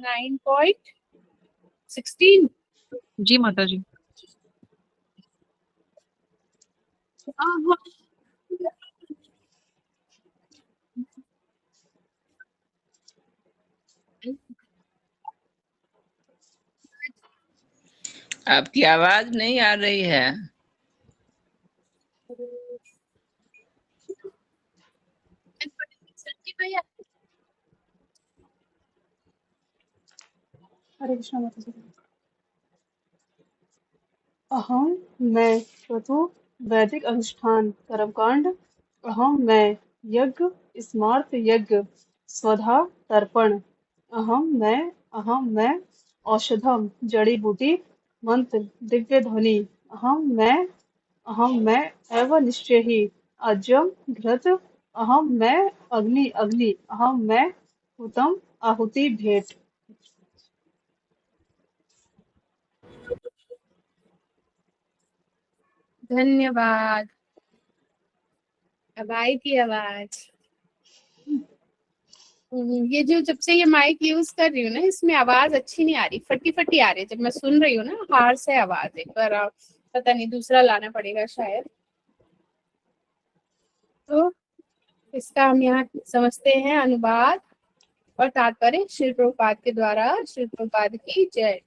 9.16। जी माता जी। आपकी आवाज नहीं आ रही है। हरे कृष्णा माता जी। अहम मैं क्रतु वैदिक अनुष्ठान कर्मकांड। अहम मैं यज्ञ स्मार्त यज्ञ स्वधा तर्पण। अहम मैं औषधम जड़ी बूटी मंत्र दिव्य ध्वनि। अहम मैं एवं निश्चय ही अजम घृत। अहम मैं अग्नि अग्नि। अहम मैं हुतम आहुति भेंट। धन्यवाद। अब आई थी आवाज। ये जो जब से ये माइक यूज कर रही हूँ ना, इसमें आवाज अच्छी नहीं आ रही, फटी फटी आ रही है जब मैं सुन रही हूँ ना, हार से आवाज। एक बार पता नहीं दूसरा लाना पड़ेगा शायद। तो इसका हम यहाँ समझते हैं अनुवाद और तात्पर्य श्री प्रभुपाद के द्वारा। श्री प्रभुपाद की जय।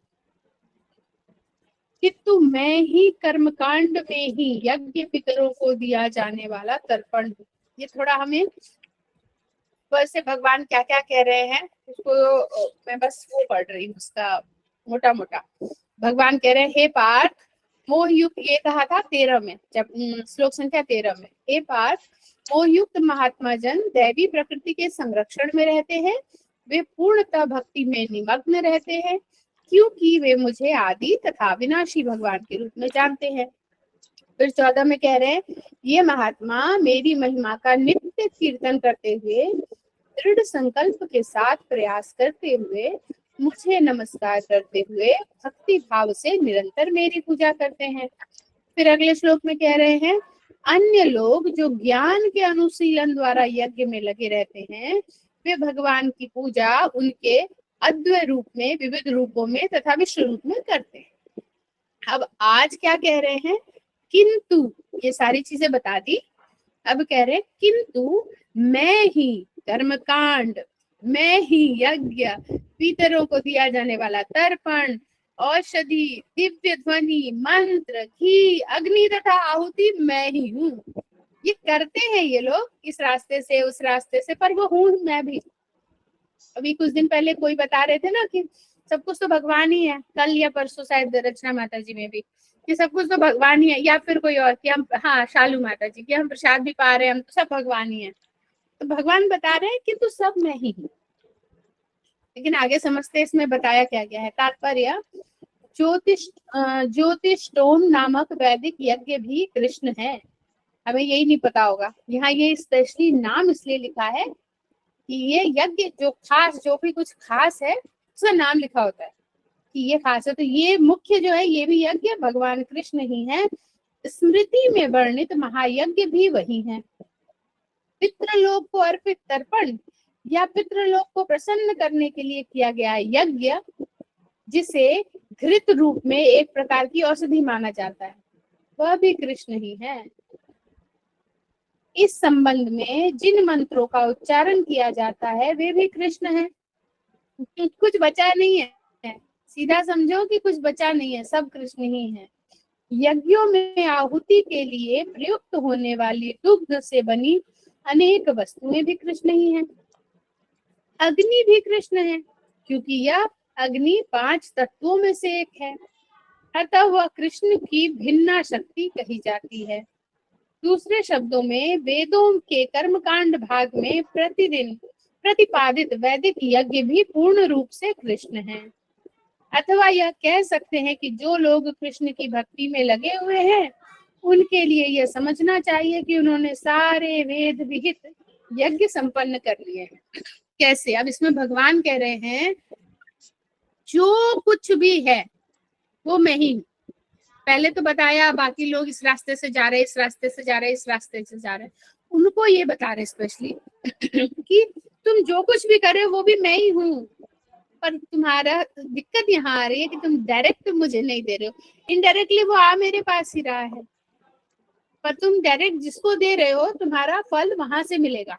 किंतु मैं ही कर्मकांड में ही यज्ञ पितरों को दिया जाने वाला तर्पण हूँ। ये थोड़ा हमें वैसे भगवान क्या क्या कह रहे हैं उसको मैं बस वो पढ़ रही हूँ, उसका मोटा मोटा। भगवान कह रहे हैं, हे पार्थ, मोहयुक्त, ये कहा था 13 में, जब श्लोक संख्या 13 में। हे पार्थ, मोहयुक्त महात्मा जन दैवी प्रकृति के संरक्षण में रहते हैं। वे पूर्णतः भक्ति में निमग्न रहते हैं, क्योंकि वे मुझे आदि तथा विनाशी भगवान के रूप में जानते हैं। फिर 14 में कह रहे हैं, ये महात्मा मेरी महिमा का नित्य कीर्तन करते हुए, दृढ़ संकल्प के साथ प्रयास करते हुए, मुझे नमस्कार करते हुए भक्ति भाव से निरंतर मेरी पूजा करते हैं। फिर अगले श्लोक में कह रहे हैं, अन्य लोग जो ज्ञान के अनुशीलन द्वारा यज्ञ में लगे रहते हैं, वे भगवान की पूजा उनके अद्वैत रूप में, विविध रूपों में तथा विश्व रूप में करते हैं। अब आज क्या कह रहे हैं, किंतु ये सारी चीजें बता दी। अब कह रहे हैं, किंतु मैं ही कर्मकांड, मैं ही यज्ञ, पितरों को दिया जाने वाला तर्पण, औषधि, दिव्य ध्वनि, मंत्र, घी, अग्नि तथा आहुति मैं ही हूँ। ये करते हैं ये लोग इस रास्ते से उस रास्ते से, पर वो हूँ मैं भी। अभी कुछ दिन पहले कोई बता रहे थे ना कि सब कुछ तो भगवान ही है, कल या परसों शायद रचना माता जी में भी, कि सब कुछ तो भगवान ही है, या फिर कोई और कि हम, हाँ शालू माता जी, कि हम प्रसाद भी पा रहे हैं, हम तो सब भगवान ही है। तो भगवान बता रहे हैं कि तू सब मैं ही हूँ। लेकिन आगे समझते इसमें बताया क्या गया है। तात्पर्य, ज्योतिष्टोम नामक वैदिक यज्ञ भी कृष्ण है। हमें यही नहीं पता होगा, यहाँ ये स्पेशली नाम इसलिए लिखा है कि ये यज्ञ जो खास, जो भी कुछ खास है उसका नाम लिखा होता है कि ये खास है। तो ये मुख्य जो है ये भी यज्ञ भगवान कृष्ण ही है। स्मृति में वर्णित महायज्ञ भी वही है। पितृलोक को अर्पित तर्पण या पितृलोक को प्रसन्न करने के लिए किया गया यज्ञ, जिसे घृत रूप में एक प्रकार की औषधि माना जाता है, वह भी कृष्ण ही है। इस संबंध में जिन मंत्रों का उच्चारण किया जाता है वे भी कृष्ण हैं। कुछ बचा नहीं है, सीधा समझो कि कुछ बचा नहीं है, सब कृष्ण ही है। यज्ञों में आहुति के लिए प्रयुक्त होने वाली दुग्ध से बनी अनेक वस्तुएं भी कृष्ण ही हैं। अग्नि भी कृष्ण है, क्योंकि यह अग्नि 5 तत्वों में से एक है, अतः वह कृष्ण की भिन्ना शक्ति कही जाती है। दूसरे शब्दों में वेदों के कर्मकांड भाग में प्रतिदिन प्रतिपादित वैदिक यज्ञ भी पूर्ण रूप से कृष्ण है। अथवा यह कह सकते हैं कि जो लोग कृष्ण की भक्ति में लगे हुए हैं उनके लिए यह समझना चाहिए कि उन्होंने सारे वेद विहित यज्ञ संपन्न कर लिए हैं। कैसे? अब इसमें भगवान कह रहे हैं, जो कुछ भी है वो मैं ही हूँ। पहले तो बताया बाकी लोग इस रास्ते से जा रहे, इस रास्ते से जा रहे, इस रास्ते से जा रहे, उनको ये बता रहे स्पेशली कि तुम जो कुछ भी करे वो भी मैं ही हूँ। पर तुम्हारा दिक्कत यहाँ आ रही है कि तुम डायरेक्ट मुझे नहीं दे रहे हो, इनडायरेक्टली वो आ मेरे पास ही रहा है, पर तुम डायरेक्ट जिसको दे रहे हो तुम्हारा फल वहां से मिलेगा,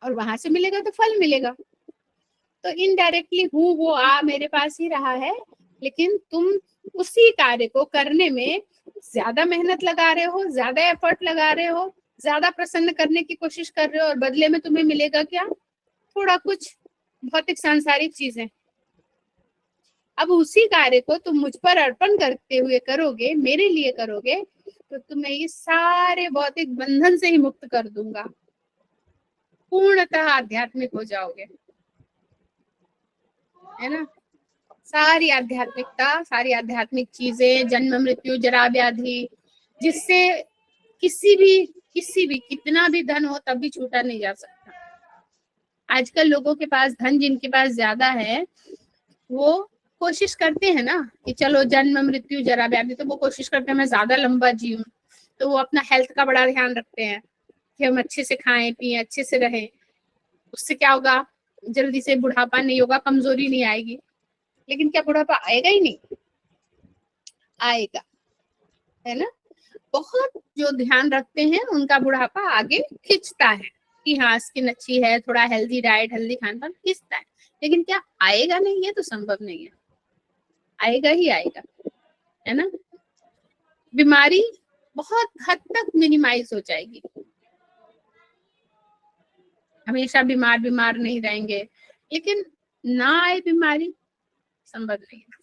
और वहां से मिलेगा तो फल मिलेगा। तो इनडायरेक्टली हूँ वो आ मेरे पास ही रहा है, लेकिन तुम उसी कार्य को करने में ज्यादा मेहनत लगा रहे हो, ज्यादा एफर्ट लगा रहे हो, ज्यादा प्रसन्न करने की कोशिश कर रहे हो, और बदले में तुम्हें मिलेगा क्या? थोड़ा कुछ भौतिक सांसारिक चीजें। अब उसी कार्य को तुम मुझ पर अर्पण करते हुए करोगे, मेरे लिए करोगे, तो तुम्हें ये सारे भौतिक बंधन से ही मुक्त कर दूंगा, पूर्णतः आध्यात्मिक हो जाओगे, है ना। सारी आध्यात्मिकता, सारी आध्यात्मिक चीजें, जन्म मृत्यु जरा व्याधि, जिससे किसी भी कितना भी धन हो तब भी छूटा नहीं जा सकता। आजकल लोगों के पास धन, जिनके पास ज्यादा है, वो कोशिश करते हैं ना कि चलो जन्म मृत्यु जरा व्याधि, तो वो कोशिश करते हैं मैं ज्यादा लंबा जीऊं, तो वो अपना हेल्थ का बड़ा ध्यान रखते हैं कि हम अच्छे से खाएं पिएं, अच्छे से रहें। उससे क्या होगा? जल्दी से बुढ़ापा नहीं होगा, कमजोरी नहीं आएगी। लेकिन क्या बुढ़ापा आएगा? ही नहीं आएगा, है ना। बहुत जो ध्यान रखते हैं उनका बुढ़ापा आगे खिंचता है कि हाँ स्किन अच्छी है, थोड़ा हेल्दी डाइट, हेल्दी खान पान, खिंचता है। लेकिन क्या आएगा नहीं? ये तो संभव नहीं है, आएगा ही आएगा, है ना। बीमारी बहुत हद तक मिनिमाइज हो जाएगी, हमेशा बीमार नहीं रहेंगे, लेकिन ना आए बीमारी संभव नहीं है।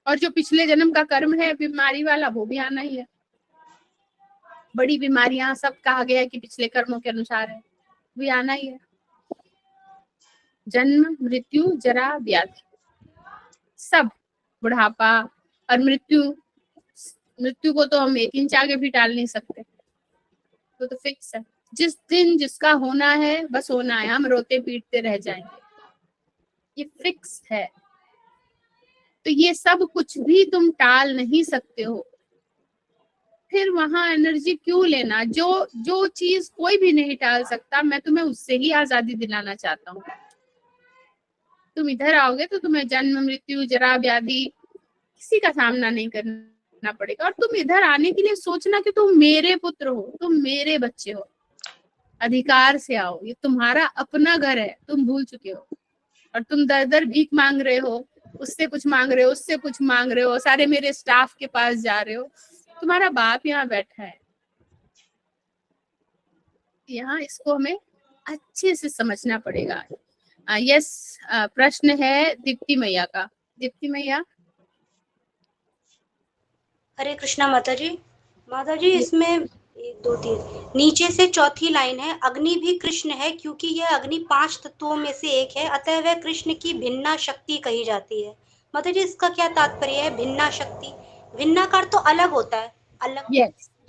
और जो पिछले जन्म का कर्म है बीमारी वाला, वो भी आना ही है। बड़ी बीमारियां सब कहा गया है कि पिछले कर्मों के अनुसार है, भी आना ही है। जन्म मृत्यु जरा व्याधि सब, बुढ़ापा और मृत्यु को तो हम 1 इंच आगे भी टाल नहीं सकते, तो फिक्स है। जिस दिन जिसका होना है बस होना है, हम रोते पीटते रह जाएंगे, ये फिक्स है। तो ये सब कुछ भी तुम टाल नहीं सकते हो, फिर वहां एनर्जी क्यों लेना? जो चीज कोई भी नहीं टाल सकता, मैं तुम्हें उससे ही आजादी दिलाना चाहता हूँ। तुम इधर आओगे तो तुम्हें जन्म मृत्यु जरा व्याधि किसी का सामना नहीं करना पड़ेगा। और तुम इधर आने के लिए सोचना कि तुम मेरे पुत्र हो, तुम मेरे बच्चे हो, अधिकार से आओ, ये तुम्हारा अपना घर है, तुम भूल चुके हो। और तुम दर दर भीख मांग रहे हो, उससे कुछ मांग रहे हो, उससे कुछ मांग रहे हो, सारे मेरे स्टाफ के पास जा रहे हो। तुम्हारा बाप यहाँ बैठा है, यहाँ इसको हमें अच्छे से समझना पड़ेगा। यस, प्रश्न है दीप्ति मैया का। दीप्ति मैया। हरे कृष्णा माता जी। माता जी इसमें 1 2 3 नीचे से चौथी लाइन है, अग्नि भी कृष्ण है क्योंकि यह अग्नि 5 तत्वों में से एक है, अतः वह कृष्ण की भिन्ना शक्ति कही जाती है। माता जी इसका क्या तात्पर्य है? भिन्ना शक्ति, भिन्ना का तो अलग होता है, अलग।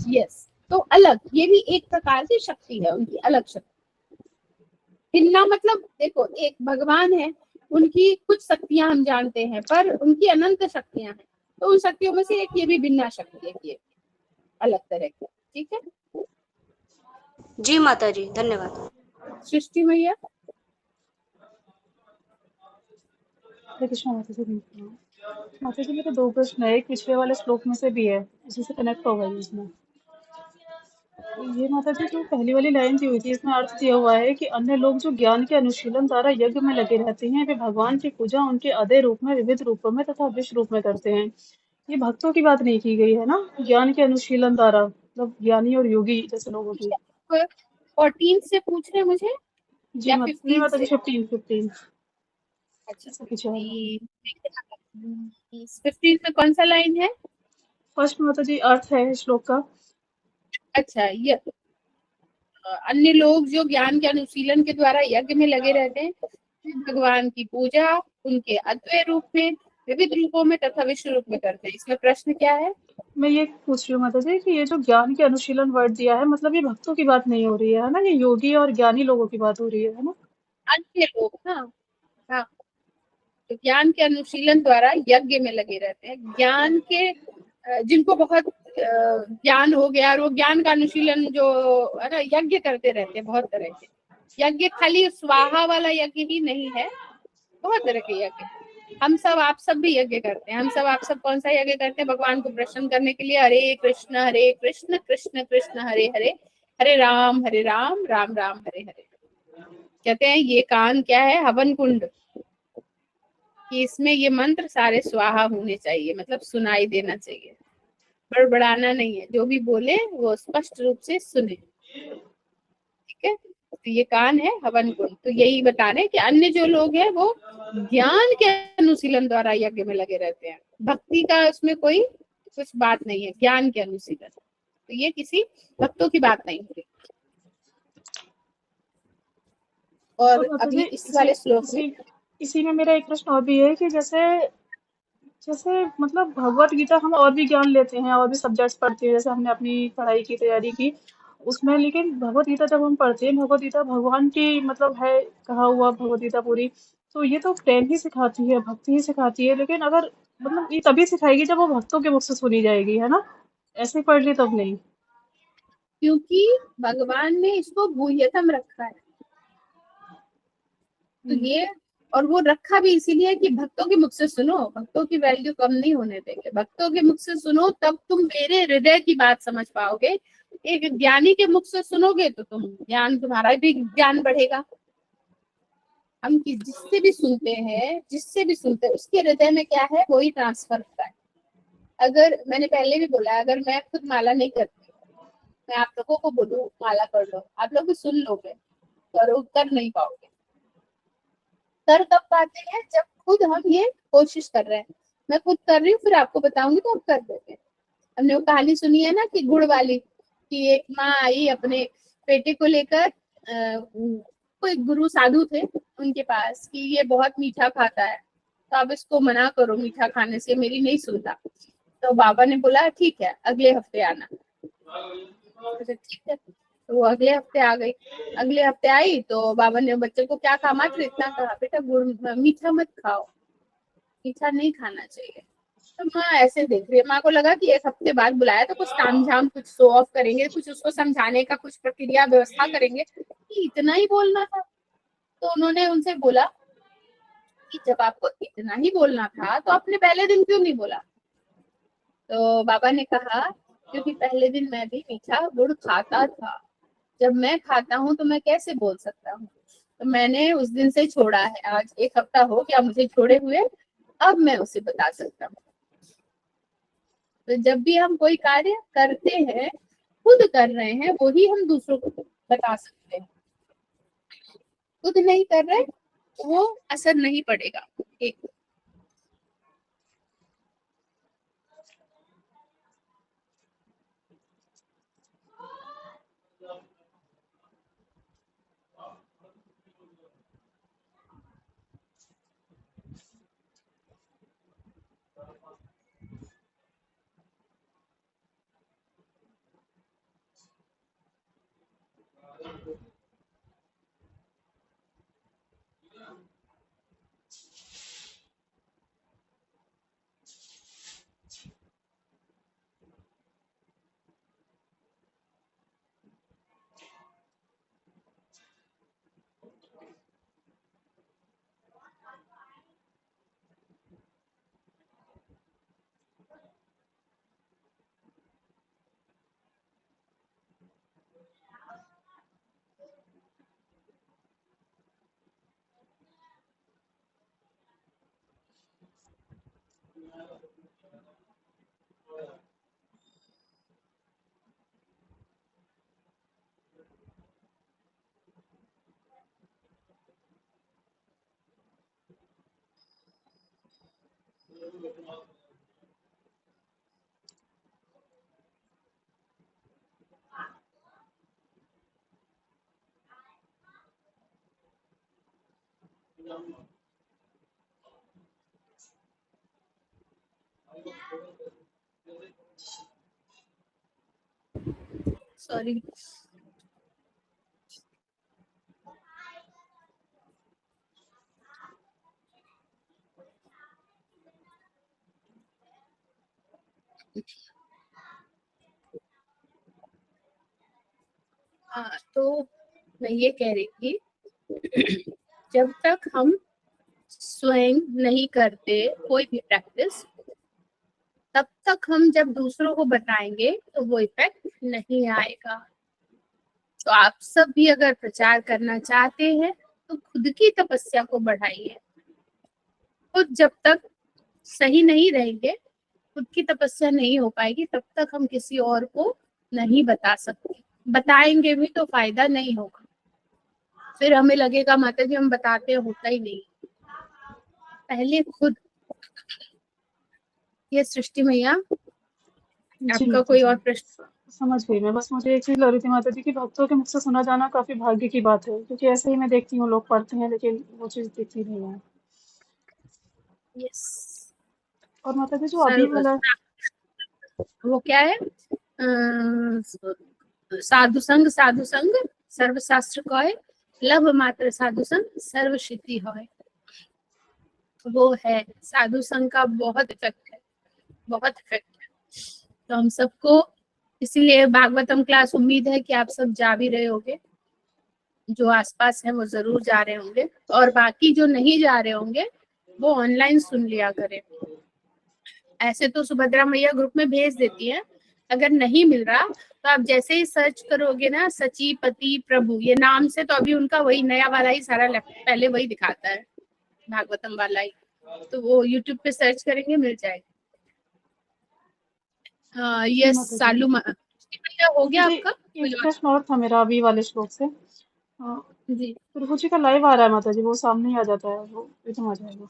यस, तो अलग, ये भी एक प्रकार की शक्ति है, उनकी अलग शक्ति। भिन्ना मतलब देखो, एक भगवान है, उनकी कुछ शक्तियां हम जानते हैं, पर उनकी अनंत शक्तियां हैं, तो उन शक्तियों में से एक ये भी भिन्ना शक्ति है, ये अलग तरह की। ठीक है जी माता जी, धन्यवाद। सृष्टि मैया। हरे कृष्णा माता जी। माता जी मेरे 2 प्रश्न है, एक पिछले वाले श्लोक में से भी है, उसी से कनेक्ट होगा ये इसमें। ये माता जी जो पहली वाली लाइन दी हुई थी, इसमें अर्थ दिया हुआ है कि अन्य लोग जो ज्ञान के अनुशीलन द्वारा यज्ञ में लगे रहते हैं, वे भगवान की पूजा उनके अदय रूप में, विविध रूपों में तथा विश्व रूप में करते हैं। ये भक्तों की बात नहीं की गई है ना, ज्ञान के अनुशीलन द्वारा, मतलब ज्ञानी और योगी जैसे लोगों की। 14 से पूछ रहे मुझे जी या माता 15 जी, से? 15। अच्छा, पीछे वाला 15 में कौन सा लाइन है? फर्स्ट माता जी अर्थ है श्लोक का। अच्छा, ये अन्य लोग जो ज्ञान के अनुशीलन के द्वारा यज्ञ में लगे रहते हैं, भगवान की पूजा उनके अद्वैत रूप में, विविध रूपों में तथा विश्व रूप में करते हैं। इसमें प्रश्न क्या है? मैं ये पूछ रही हूँ माता जी कि ये जो ज्ञान के अनुशीलन वर्ड दिया है, मतलब ये भक्तों की बात नहीं हो रही है ना, ये योगी और ज्ञानी लोगों की बात हो रही है ना। अन्य लोग, हाँ, तो ज्ञान के अनुशीलन द्वारा यज्ञ में लगे रहते हैं, ज्ञान के जिनको बहुत ज्ञान हो गया, और वो ज्ञान का अनुशीलन जो है ना, यज्ञ करते रहते हैं बहुत तरह के। यज्ञ खाली स्वाहा वाला यज्ञ ही नहीं है, बहुत तरह के यज्ञ। हम सब आप सब भी यज्ञ करते हैं। हम सब आप सब कौन सा यज्ञ करते हैं? भगवान को प्रसन्न करने के लिए हरे कृष्ण कृष्ण कृष्ण हरे हरे, हरे राम राम राम हरे हरे। कहते हैं ये कान क्या है? हवन कुंड, कि इसमें ये मंत्र सारे स्वाहा होने चाहिए, मतलब सुनाई देना चाहिए, बड़बड़ाना नहीं है, जो भी बोले वो स्पष्ट रूप से सुने। ठीक है, तो ये कान है हवन कुंड। तो यही बता रहे हैं कि अन्य जो लोग हैं वो ज्ञान के अनुशीलन द्वारा यज्ञ में लगे रहते हैं, भक्ति का उसमें कोई कुछ बात नहीं है, ज्ञान के अनुशीलन। तो ये किसी भक्तों की बात नहीं हुई। और और माता जी अभी इस वाले श्लोक में इसी इसी में मेरा एक प्रश्न और भी है कि जैसे जैसे मतलब भगवत गीता हम और भी ज्ञान लेते हैं और भी सब्जेक्ट्स पढ़ते हैं, जैसे हमने अपनी पढ़ाई की तैयारी की उसमें, लेकिन भगवत गीता जब हम पढ़ते हैं, भगवत गीता भगवान की मतलब है कहा हुआ भगवत गीता पूरी, तो ये तो प्रेम ही सिखाती है, भक्ति ही सिखाती है, लेकिन अगर मतलब ये तभी सिखाएगी जब वो भक्तों के मुख से सुनी जाएगी, है ना? ऐसे ही पढ़ ली तब नहीं। क्योंकि भगवान ने इसको गुह्यतम रखा है, तो ये, और वो रखा भी इसीलिए कि भक्तों के मुख से सुनो, भक्तों की वैल्यू कम नहीं होने देंगे, भक्तों के मुख से सुनो तब तुम मेरे हृदय की बात समझ पाओगे। एक ज्ञानी के मुख से सुनोगे तो तुम ज्ञान, तुम्हारा भी ज्ञान बढ़ेगा। हम जिससे भी सुनते हैं उसके हृदय में क्या है, वही ट्रांसफर होता है। अगर मैंने पहले भी बोला, अगर मैं खुद माला नहीं करती, मैं आप लोगों को बोलूं माला कर लो, आप लोग भी सुन लोगे, कर नहीं पाओगे। कर कब पाते हैं? जब खुद हम ये कोशिश कर रहे हैं। मैं खुद कर रही हूँ, फिर आपको बताऊंगी तो आप कर देंगे। हमने वो कहानी सुनी है ना, कि गुड़ वाली, कि एक माँ आई अपने बेटे को लेकर, कोई गुरु साधु थे उनके पास, कि ये बहुत मीठा खाता है, तो आप इसको मना करो मीठा खाने से, मेरी नहीं सुनता। तो बाबा ने बोला ठीक है, अगले हफ्ते आना। तो ठीक है, तो वो अगले हफ्ते आ गई। अगले हफ्ते आई तो बाबा ने बच्चे को क्या कहा, मात्र इतना कहा, बेटा गुड़ मीठा मत खाओ, मीठा नहीं खाना चाहिए। तो माँ ऐसे देख रही है, माँ को लगा कि एक हफ्ते बाद बुलाया तो कुछ तामझाम, कुछ शो ऑफ करेंगे, कुछ उसको समझाने का कुछ प्रक्रिया व्यवस्था करेंगे, कि इतना ही बोलना था। तो उन्होंने उनसे बोला कि जब आपको इतना ही बोलना था तो आपने पहले दिन क्यों नहीं बोला? तो बाबा ने कहा क्योंकि पहले दिन मैं भी मीठा गुड़ खाता था, जब मैं खाता हूँ तो मैं कैसे बोल सकता हूँ, तो मैंने उस दिन से छोड़ा है। आज एक हफ्ता हो गया मुझे छोड़े हुए, अब मैं उसे बता सकता हूँ। तो जब भी हम कोई कार्य करते हैं, खुद कर रहे हैं, वही हम दूसरों को बता सकते हैं। खुद नहीं कर रहे, वो असर नहीं पड़ेगा। एक सॉरी, हाँ, तो मैं ये कह रही थी जब तक हम स्वयं नहीं करते कोई भी प्रैक्टिस, तब तक हम जब दूसरों को बताएंगे तो वो इफेक्ट नहीं आएगा। तो आप सब भी अगर प्रचार करना चाहते हैं तो खुद की तपस्या को बढ़ाइए। खुद जब तक सही नहीं रहेंगे, खुद की तपस्या नहीं हो पाएगी, तब तक हम किसी और को नहीं बता सकते। बताएंगे भी तो फायदा नहीं होगा, फिर हमें लगेगा माता जी हम बताते हैं, होता ही नहीं। पहले खुद। ये सृष्टि मैया, जी आपका माता कोई जी, और प्रश्न? समझ गई मैं। बस मुझे एक चीज लग रही थी माता जी कि भक्तों के मुख से सुना जाना काफी भाग्य की बात है, क्योंकि ऐसे ही मैं देखती हूँ लोग पढ़ते हैं लेकिन वो चीज दिखती नहीं है। यस। और माता जी जो अभी सर्व, वाला, वो क्या है? साधु संग सर्वशास्त्र कहे, लभ मात्र साधु संग सर्व सिद्धि होय। वो है, साधु संग का बहुत इफेक्ट है, बहुत इफेक्ट है। तो हम सबको, इसीलिए भागवतम क्लास उम्मीद है कि आप सब जा भी रहे होंगे, जो आसपास है वो जरूर जा रहे होंगे, और बाकी जो नहीं जा रहे होंगे वो ऑनलाइन सुन लिया करें। ऐसे तो सुभद्रा मैया ग्रुप में भेज देती है, अगर नहीं मिल रहा तो आप जैसे ही सर्च करोगे ना सचीपति प्रभु ये नाम से, तो अभी उनका वही नया वाला ही सारा पहले वही दिखाता है, भागवतम वाला ही। तो वो यूट्यूब पे सर्च करेंगे, मिल जाएगा। जी यस माता जी। सालू मैया, हो गया मुझे आपका? कोई एक और? प्रश्न और था मेरा अभी वाले श्लोक से। जी प्रभु जी का लाइव आ रहा है माता जी, वो सामने ही आ जाता है, वो एकदम आ जाएगा।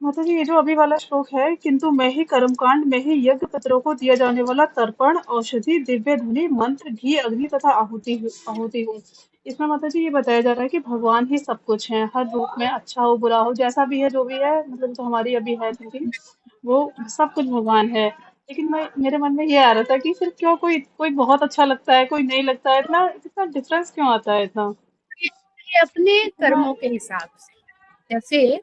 माता जी ये जो अभी वाला श्लोक है, किंतु मैं ही कर्मकांड में ही यज्ञ पितरों को दिया जाने वाला तर्पण, औषधि, दिव्य धुनि, मंत्र, घी, अग्नि तथा आहुति हूँ। इसमें माता जी ये बताया जा रहा है कि भगवान ही सब कुछ है, हर रूप में, अच्छा हो बुरा हो, जैसा भी है जो भी है, मतलब जो हमारी अभी है थिंकिंग, वो सब कुछ भगवान है। लेकिन मैं, मेरे मन में ये आ रहा था कि फिर क्यों कोई कोई बहुत अच्छा लगता है, कोई नहीं लगता है, इतना इतना डिफरेंस क्यों आता है इतना ये अपने इतना कर्मों के हिसाब से, जैसे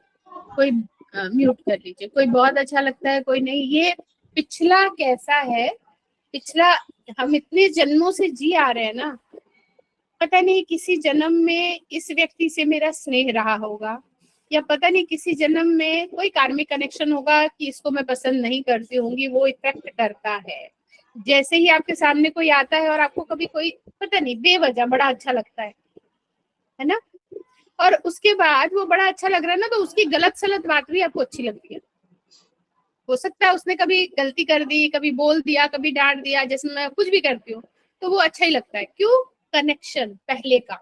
कोई म्यूट कर लीजिए, कोई बहुत अच्छा लगता है कोई नहीं, ये पिछला कैसा है, पिछला हम इतने जन्मों से जी आ रहे हैं ना, पता नहीं किसी जन्म में इस व्यक्ति से मेरा स्नेह रहा होगा, या पता नहीं किसी जन्म में कोई कार्मिक कनेक्शन होगा कि इसको मैं पसंद नहीं करती होंगी, वो इफेक्ट करता है। जैसे ही आपके सामने कोई आता है और आपको कभी कोई पता नहीं बेवजह बड़ा अच्छा लगता है ना, और उसके बाद वो बड़ा अच्छा लग रहा है ना, तो उसकी गलत सलत बात भी आपको अच्छी लगती है। हो सकता है उसने कभी गलती कर दी, कभी बोल दिया, कभी डांट दिया, जैसे मैं कुछ भी करती हूँ तो वो अच्छा ही लगता है। क्यों? कनेक्शन पहले का।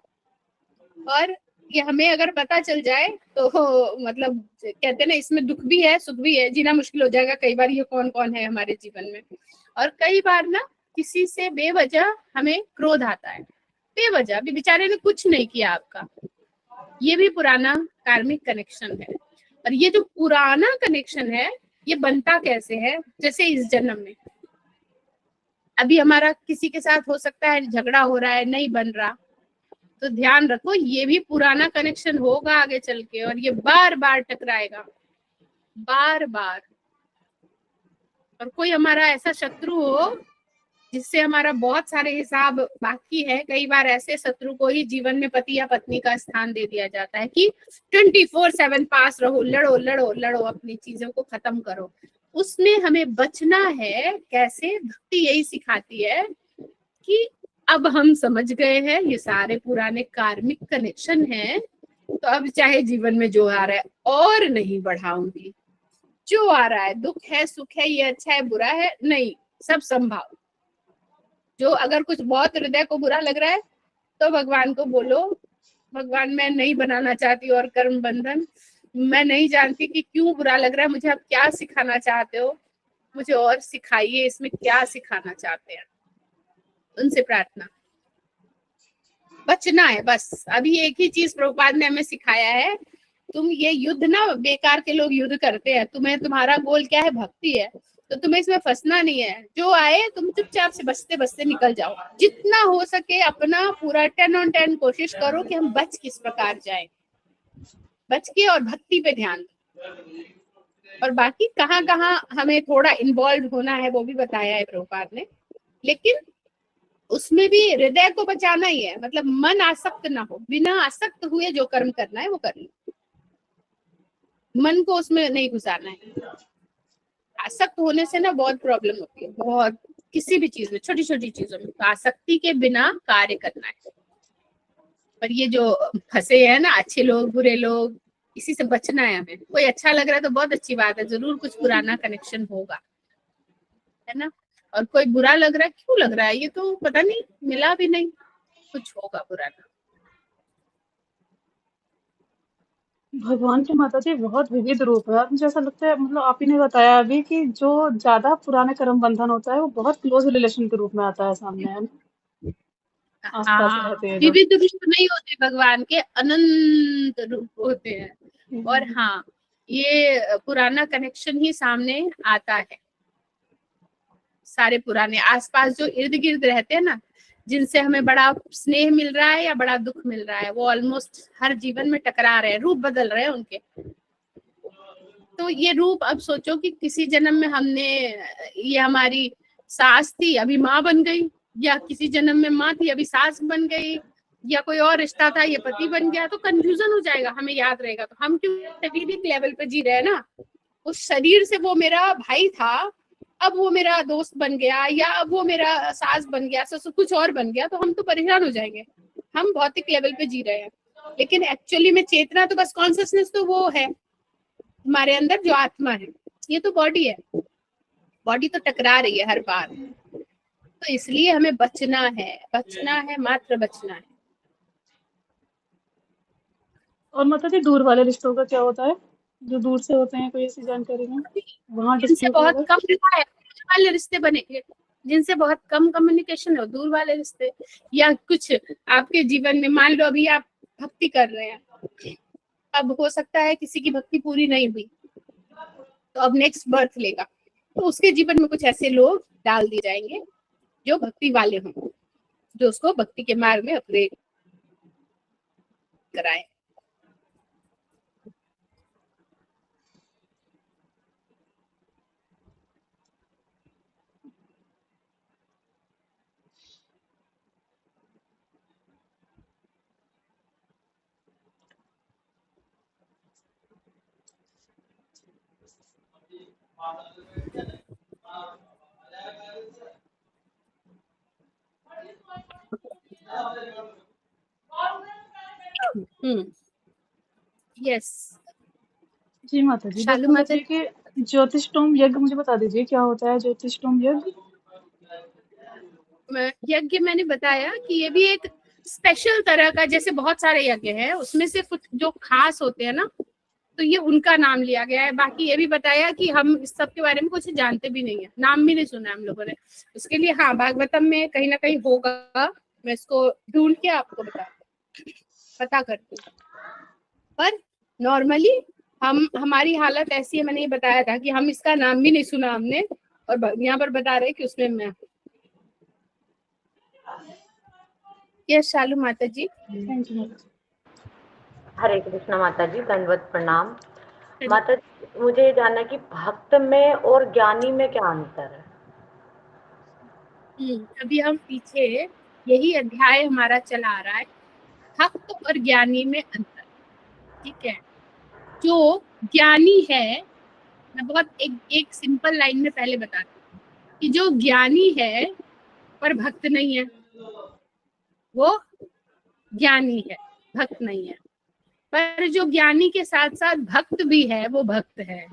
और ये हमें अगर पता चल जाए तो मतलब कहते हैं ना, इसमें दुख भी है सुख भी है, जीना मुश्किल हो जाएगा कई बार, ये कौन कौन है हमारे जीवन में। और कई बार ना किसी से बेवजह हमें क्रोध आता है, बेवजह, अभी बेचारे ने कुछ नहीं किया आपका, ये भी पुराना कार्मिक कनेक्शन है। और ये जो पुराना कनेक्शन है ये बनता कैसे है, जैसे इस जन्म में अभी हमारा किसी के साथ हो सकता है झगड़ा हो रहा है, नहीं बन रहा, तो ध्यान रखो ये भी पुराना कनेक्शन होगा आगे चल के, और ये बार बार टकराएगा, बार बार। और कोई हमारा ऐसा शत्रु हो जिससे हमारा बहुत सारे हिसाब बाकी है, कई बार ऐसे शत्रु को ही जीवन में पति या पत्नी का स्थान दे दिया जाता है कि 24/7 पास रहो, लड़ो लड़ो लड़ो, अपनी चीजों को खत्म करो। उसमें हमें बचना है कैसे? भक्ति यही सिखाती है कि अब हम समझ गए हैं ये सारे पुराने कार्मिक कनेक्शन हैं, तो अब चाहे जीवन में जो आ रहा है और नहीं बढ़ाऊंगी, जो आ रहा है दुख है सुख है, ये अच्छा है बुरा है, नहीं, सब संभाव। जो अगर कुछ बहुत हृदय को बुरा लग रहा है तो भगवान को बोलो, भगवान मैं नहीं बनाना चाहती और कर्म बंधन, मैं नहीं जानती कि क्यों बुरा लग रहा है, मुझे आप क्या सिखाना चाहते हो, मुझे और सिखाइए, इसमें क्या सिखाना चाहते हैं। उनसे प्रार्थना, बचना है बस। अभी एक ही चीज प्रभुपाद ने हमें सिखाया है, तुम ये युद्ध ना, बेकार के लोग युद्ध करते हैं, तुम्हें तुम्हारा गोल क्या है? भक्ति है, तो तुम्हें इसमें फंसना नहीं है। जो आए तुम चुपचाप से बचते बचते निकल जाओ, जितना हो सके अपना पूरा 10 on 10 कोशिश करो कि हम बच किस प्रकार जाए, बच के और भक्ति पे ध्यान दो। और बाकी कहाँ कहाँ हमें थोड़ा इन्वॉल्व होना है वो भी बताया है प्रभुपाद ने, लेकिन उसमें भी हृदय को बचाना ही है, मतलब मन आसक्त ना हो, बिना आसक्त हुए जो कर्म करना है वो करना, मन को उसमें नहीं घुसाना है। आसक्त होने से ना बहुत प्रॉब्लम होती है, बहुत, किसी भी चीज में, छोटी छोटी चीजों में। तो आसक्ति के बिना कार्य करना है। पर ये जो फंसे हैं ना अच्छे लोग बुरे लोग, इसी से बचना है हमें। कोई अच्छा लग रहा है तो बहुत अच्छी बात है, जरूर कुछ पुराना कनेक्शन होगा, है ना। और कोई बुरा लग रहा है, क्यों लग रहा है, ये तो पता नहीं, मिला भी नहीं, कुछ होगा पुराना। भगवान के माता जी बहुत विविध रूप है। और मुझे ऐसा लगता है, मतलब आप ही ने बताया अभी कि जो ज्यादा पुराने कर्म बंधन होता है वो बहुत क्लोज रिलेशन के रूप में आता है सामने, है ना, आसपास हाँ, रहते हैं जो। विविध रूप नहीं होते भगवान के, अनंत रूप होते हैं। और हाँ, ये पुराना कनेक्शन ही सामने आता है। सारे पुराने आसपास जो इर्द गिर्द रहते हैं ना, जिनसे हमें बड़ा स्नेह मिल रहा है या बड़ा दुख मिल रहा है, वो ऑलमोस्ट हर जीवन में टकरा रहे हैं, रूप बदल रहे हैं उनके। तो ये रूप, अब सोचो कि किसी जन्म में हमने, ये हमारी सास थी अभी माँ बन गई, या किसी जन्म में माँ थी अभी सास बन गई, या कोई और रिश्ता था ये पति बन गया, तो कंफ्यूजन हो जाएगा, हमें याद रहेगा। तो हम क्यों शारीरिक लेवल पे जी रहे हैं ना, उस शरीर से वो मेरा भाई था, अब वो मेरा दोस्त बन गया, या अब वो मेरा सास बन गया, ससुर कुछ और बन गया, तो हम तो परेशान हो जाएंगे। हम भौतिक लेवल पे जी रहे हैं, लेकिन एक्चुअली में चेतना तो बस कॉन्शियसनेस तो वो है हमारे अंदर जो आत्मा है, ये तो बॉडी है। बॉडी तो टकरा रही है हर बार, तो इसलिए हमें बचना है, मात्र बचना है। और माता जी दूर वाले रिश्तों का क्या होता है, जो दूर से होते हैं, कोई ऐसी जानकारी में वहाँ जिनसे डिस्प्यूट बहुत होगा? कम रिश्ता है, दूर वाले रिश्ते बनेंगे, जिनसे बहुत कम कम्युनिकेशन हो, दूर वाले रिश्ते। या कुछ आपके जीवन में, मान लो अभी आप भक्ति कर रहे हैं, अब हो सकता है किसी की भक्ति पूरी नहीं हुई, तो अब नेक्स्ट बर्थ लेगा, तो उसके जीवन में कुछ ऐसे लोग डाल दिए जाएंगे जो भक्ति वाले हों, जो उसको भक्ति के मार्ग में अपग्रेड कराए। यस जी माता जी, बस शालू समझ माता गई कि ज्योतिषोम यज्ञ, मुझे बता दीजिए क्या होता है ज्योतिषोम यज्ञ? यज्ञ मैंने बताया कि ये भी एक स्पेशल तरह का, जैसे बहुत सारे यज्ञ हैं, उसमें से कुछ जो खास होते हैं ना, तो ये उनका नाम लिया गया है। बाकी ये भी बताया कि हम इस सब के बारे में कुछ जानते भी नहीं है, नाम भी नहीं सुना हम लोगों ने उसके लिए। हाँ, भागवतम में कहीं ना कहीं होगा, मैं इसको ढूंढ के आपको पता करती हूँ। पर नॉर्मली हमारी हालत ऐसी है, मैंने ये बताया था कि हम इसका नाम भी नहीं सुना हमने, और यहाँ पर बता रहे कि उसमें मैं। यस शालू माता जी। थैंक यू माता जी। हरे कृष्णा माता जी, दंडवत प्रणाम। माता जी, मुझे ये जानना कि भक्त में और ज्ञानी में क्या अंतर है? अभी हम पीछे यही अध्याय हमारा चला आ रहा है, भक्त और ज्ञानी में अंतर। ठीक है, जो ज्ञानी है, मैं बहुत एक सिंपल लाइन में पहले बताती हूँ कि जो ज्ञानी है पर भक्त नहीं है, वो ज्ञानी है, भक्त नहीं है। पर जो ज्ञानी के साथ साथ भक्त भी है, वो भक्त है।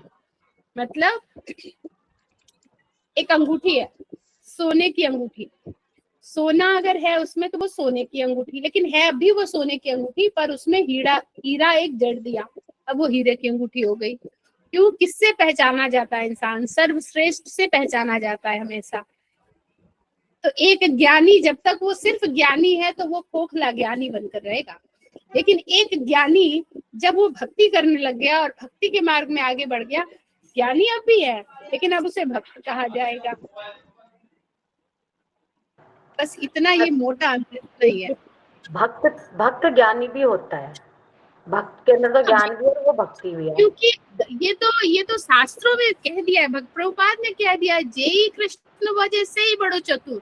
मतलब एक अंगूठी है, सोने की अंगूठी, सोना अगर है उसमें तो वो सोने की अंगूठी, लेकिन है अभी वो सोने की अंगूठी, पर उसमें हीरा एक जड़ दिया, अब वो हीरे की अंगूठी हो गई। क्यों? किससे पहचाना जाता है इंसान? सर्वश्रेष्ठ से पहचाना जाता है हमेशा। तो एक ज्ञानी, जब तक वो सिर्फ ज्ञानी है तो वो खोखला ज्ञानी बनकर रहेगा, लेकिन एक ज्ञानी जब वो भक्ति करने लग गया और भक्ति के मार्ग में आगे बढ़ गया, ज्ञानी अब भी है लेकिन अब उसे भक्त कहा जाएगा। बस इतना, ये मोटा अंतर नहीं है। भक्त ज्ञानी भी होता है, भक्त के अंदर तो ज्ञान भी है और वो भक्ति भी है। क्योंकि ये तो शास्त्रों में कह दिया है, भक्त प्रभुपाद ने कह दिया, जेई कृष्ण वजह से ही बड़ो चतुर।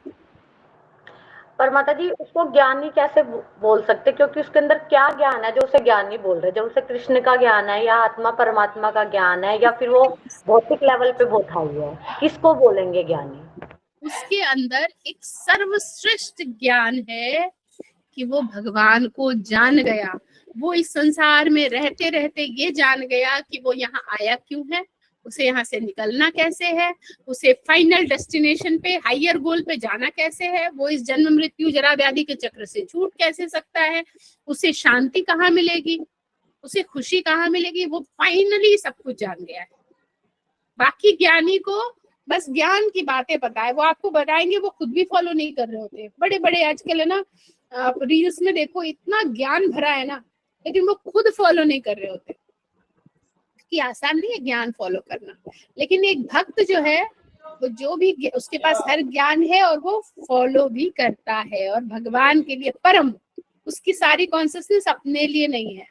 पर माता जी उसको ज्ञानी कैसे बोल सकते, क्योंकि उसके अंदर क्या ज्ञान है जो उसे ज्ञानी बोल रहे हैं? जब उसे कृष्ण का ज्ञान है या आत्मा परमात्मा का ज्ञान है या फिर वो भौतिक लेवल पे बहुत हाई है, किसको बोलेंगे ज्ञानी? उसके अंदर एक सर्वश्रेष्ठ ज्ञान है कि वो भगवान को जान गया। वो इस संसार में रहते रहते ये जान गया कि वो यहाँ आया क्यों है, उसे यहाँ से निकलना कैसे है, उसे फाइनल डेस्टिनेशन पे हायर गोल पे जाना कैसे है, वो इस जन्म मृत्यु जरा व्याधि के चक्र से छूट कैसे सकता है, उसे शांति कहाँ मिलेगी, उसे खुशी कहाँ मिलेगी, वो फाइनली सब कुछ जान गया है। बाकी ज्ञानी को बस ज्ञान की बातें पता है, वो आपको बताएंगे, वो खुद भी फॉलो नहीं कर रहे होते। बड़े बड़े आजकल है ना रील्स में देखो इतना ज्ञान भरा है ना, लेकिन वो खुद फॉलो नहीं कर रहे होते, कि आसान नहीं है ज्ञान फॉलो करना। लेकिन एक भक्त जो है वो जो भी उसके पास हर ज्ञान है और वो फॉलो भी करता है, और भगवान के लिए परम, उसकी सारी कॉन्शियसनेस अपने लिए नहीं है,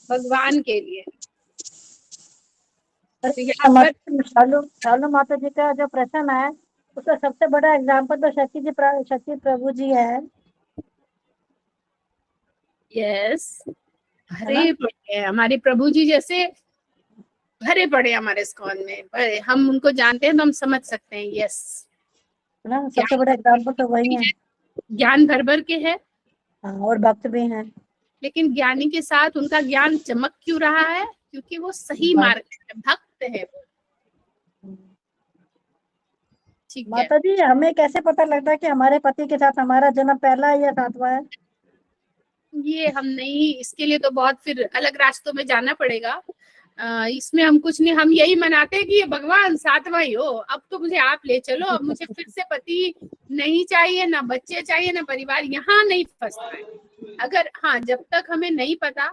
भगवान के लिए। तो यहाँ पर शालू माता जी का जो प्रश्न है उसका सबसे बड़ा एग्जाम्पल तो शक्ति प्रभु जी है। यस, भरे पड़े हैं हमारे प्रभु जी, जैसे भरे पड़े हमारे स्कॉन में, हम उनको जानते हैं तो हम समझ सकते हैं। यस, ना, सबसे बड़ा एग्जाम्पल तो वही है। ज्ञान भर भर के है, और भक्त भी हैं। लेकिन ज्ञानी के साथ उनका ज्ञान चमक क्यों रहा है? क्योंकि वो सही मार्ग है, भक्त है वो। ठीक है माता जी, हमें कैसे पता लगता है कि हमारे पति के साथ हमारा जन्म पहला है या सातवां है? ये हम नहीं, इसके लिए तो बहुत फिर अलग रास्तों में जाना पड़ेगा। इसमें हम कुछ नहीं, हम यही मनाते हैं कि ये भगवान सातवां ही हो, अब तो मुझे आप ले चलो, अब मुझे फिर से पति नहीं चाहिए, ना बच्चे चाहिए, ना परिवार, यहाँ नहीं फंसना है। अगर हाँ, जब तक हमें नहीं पता,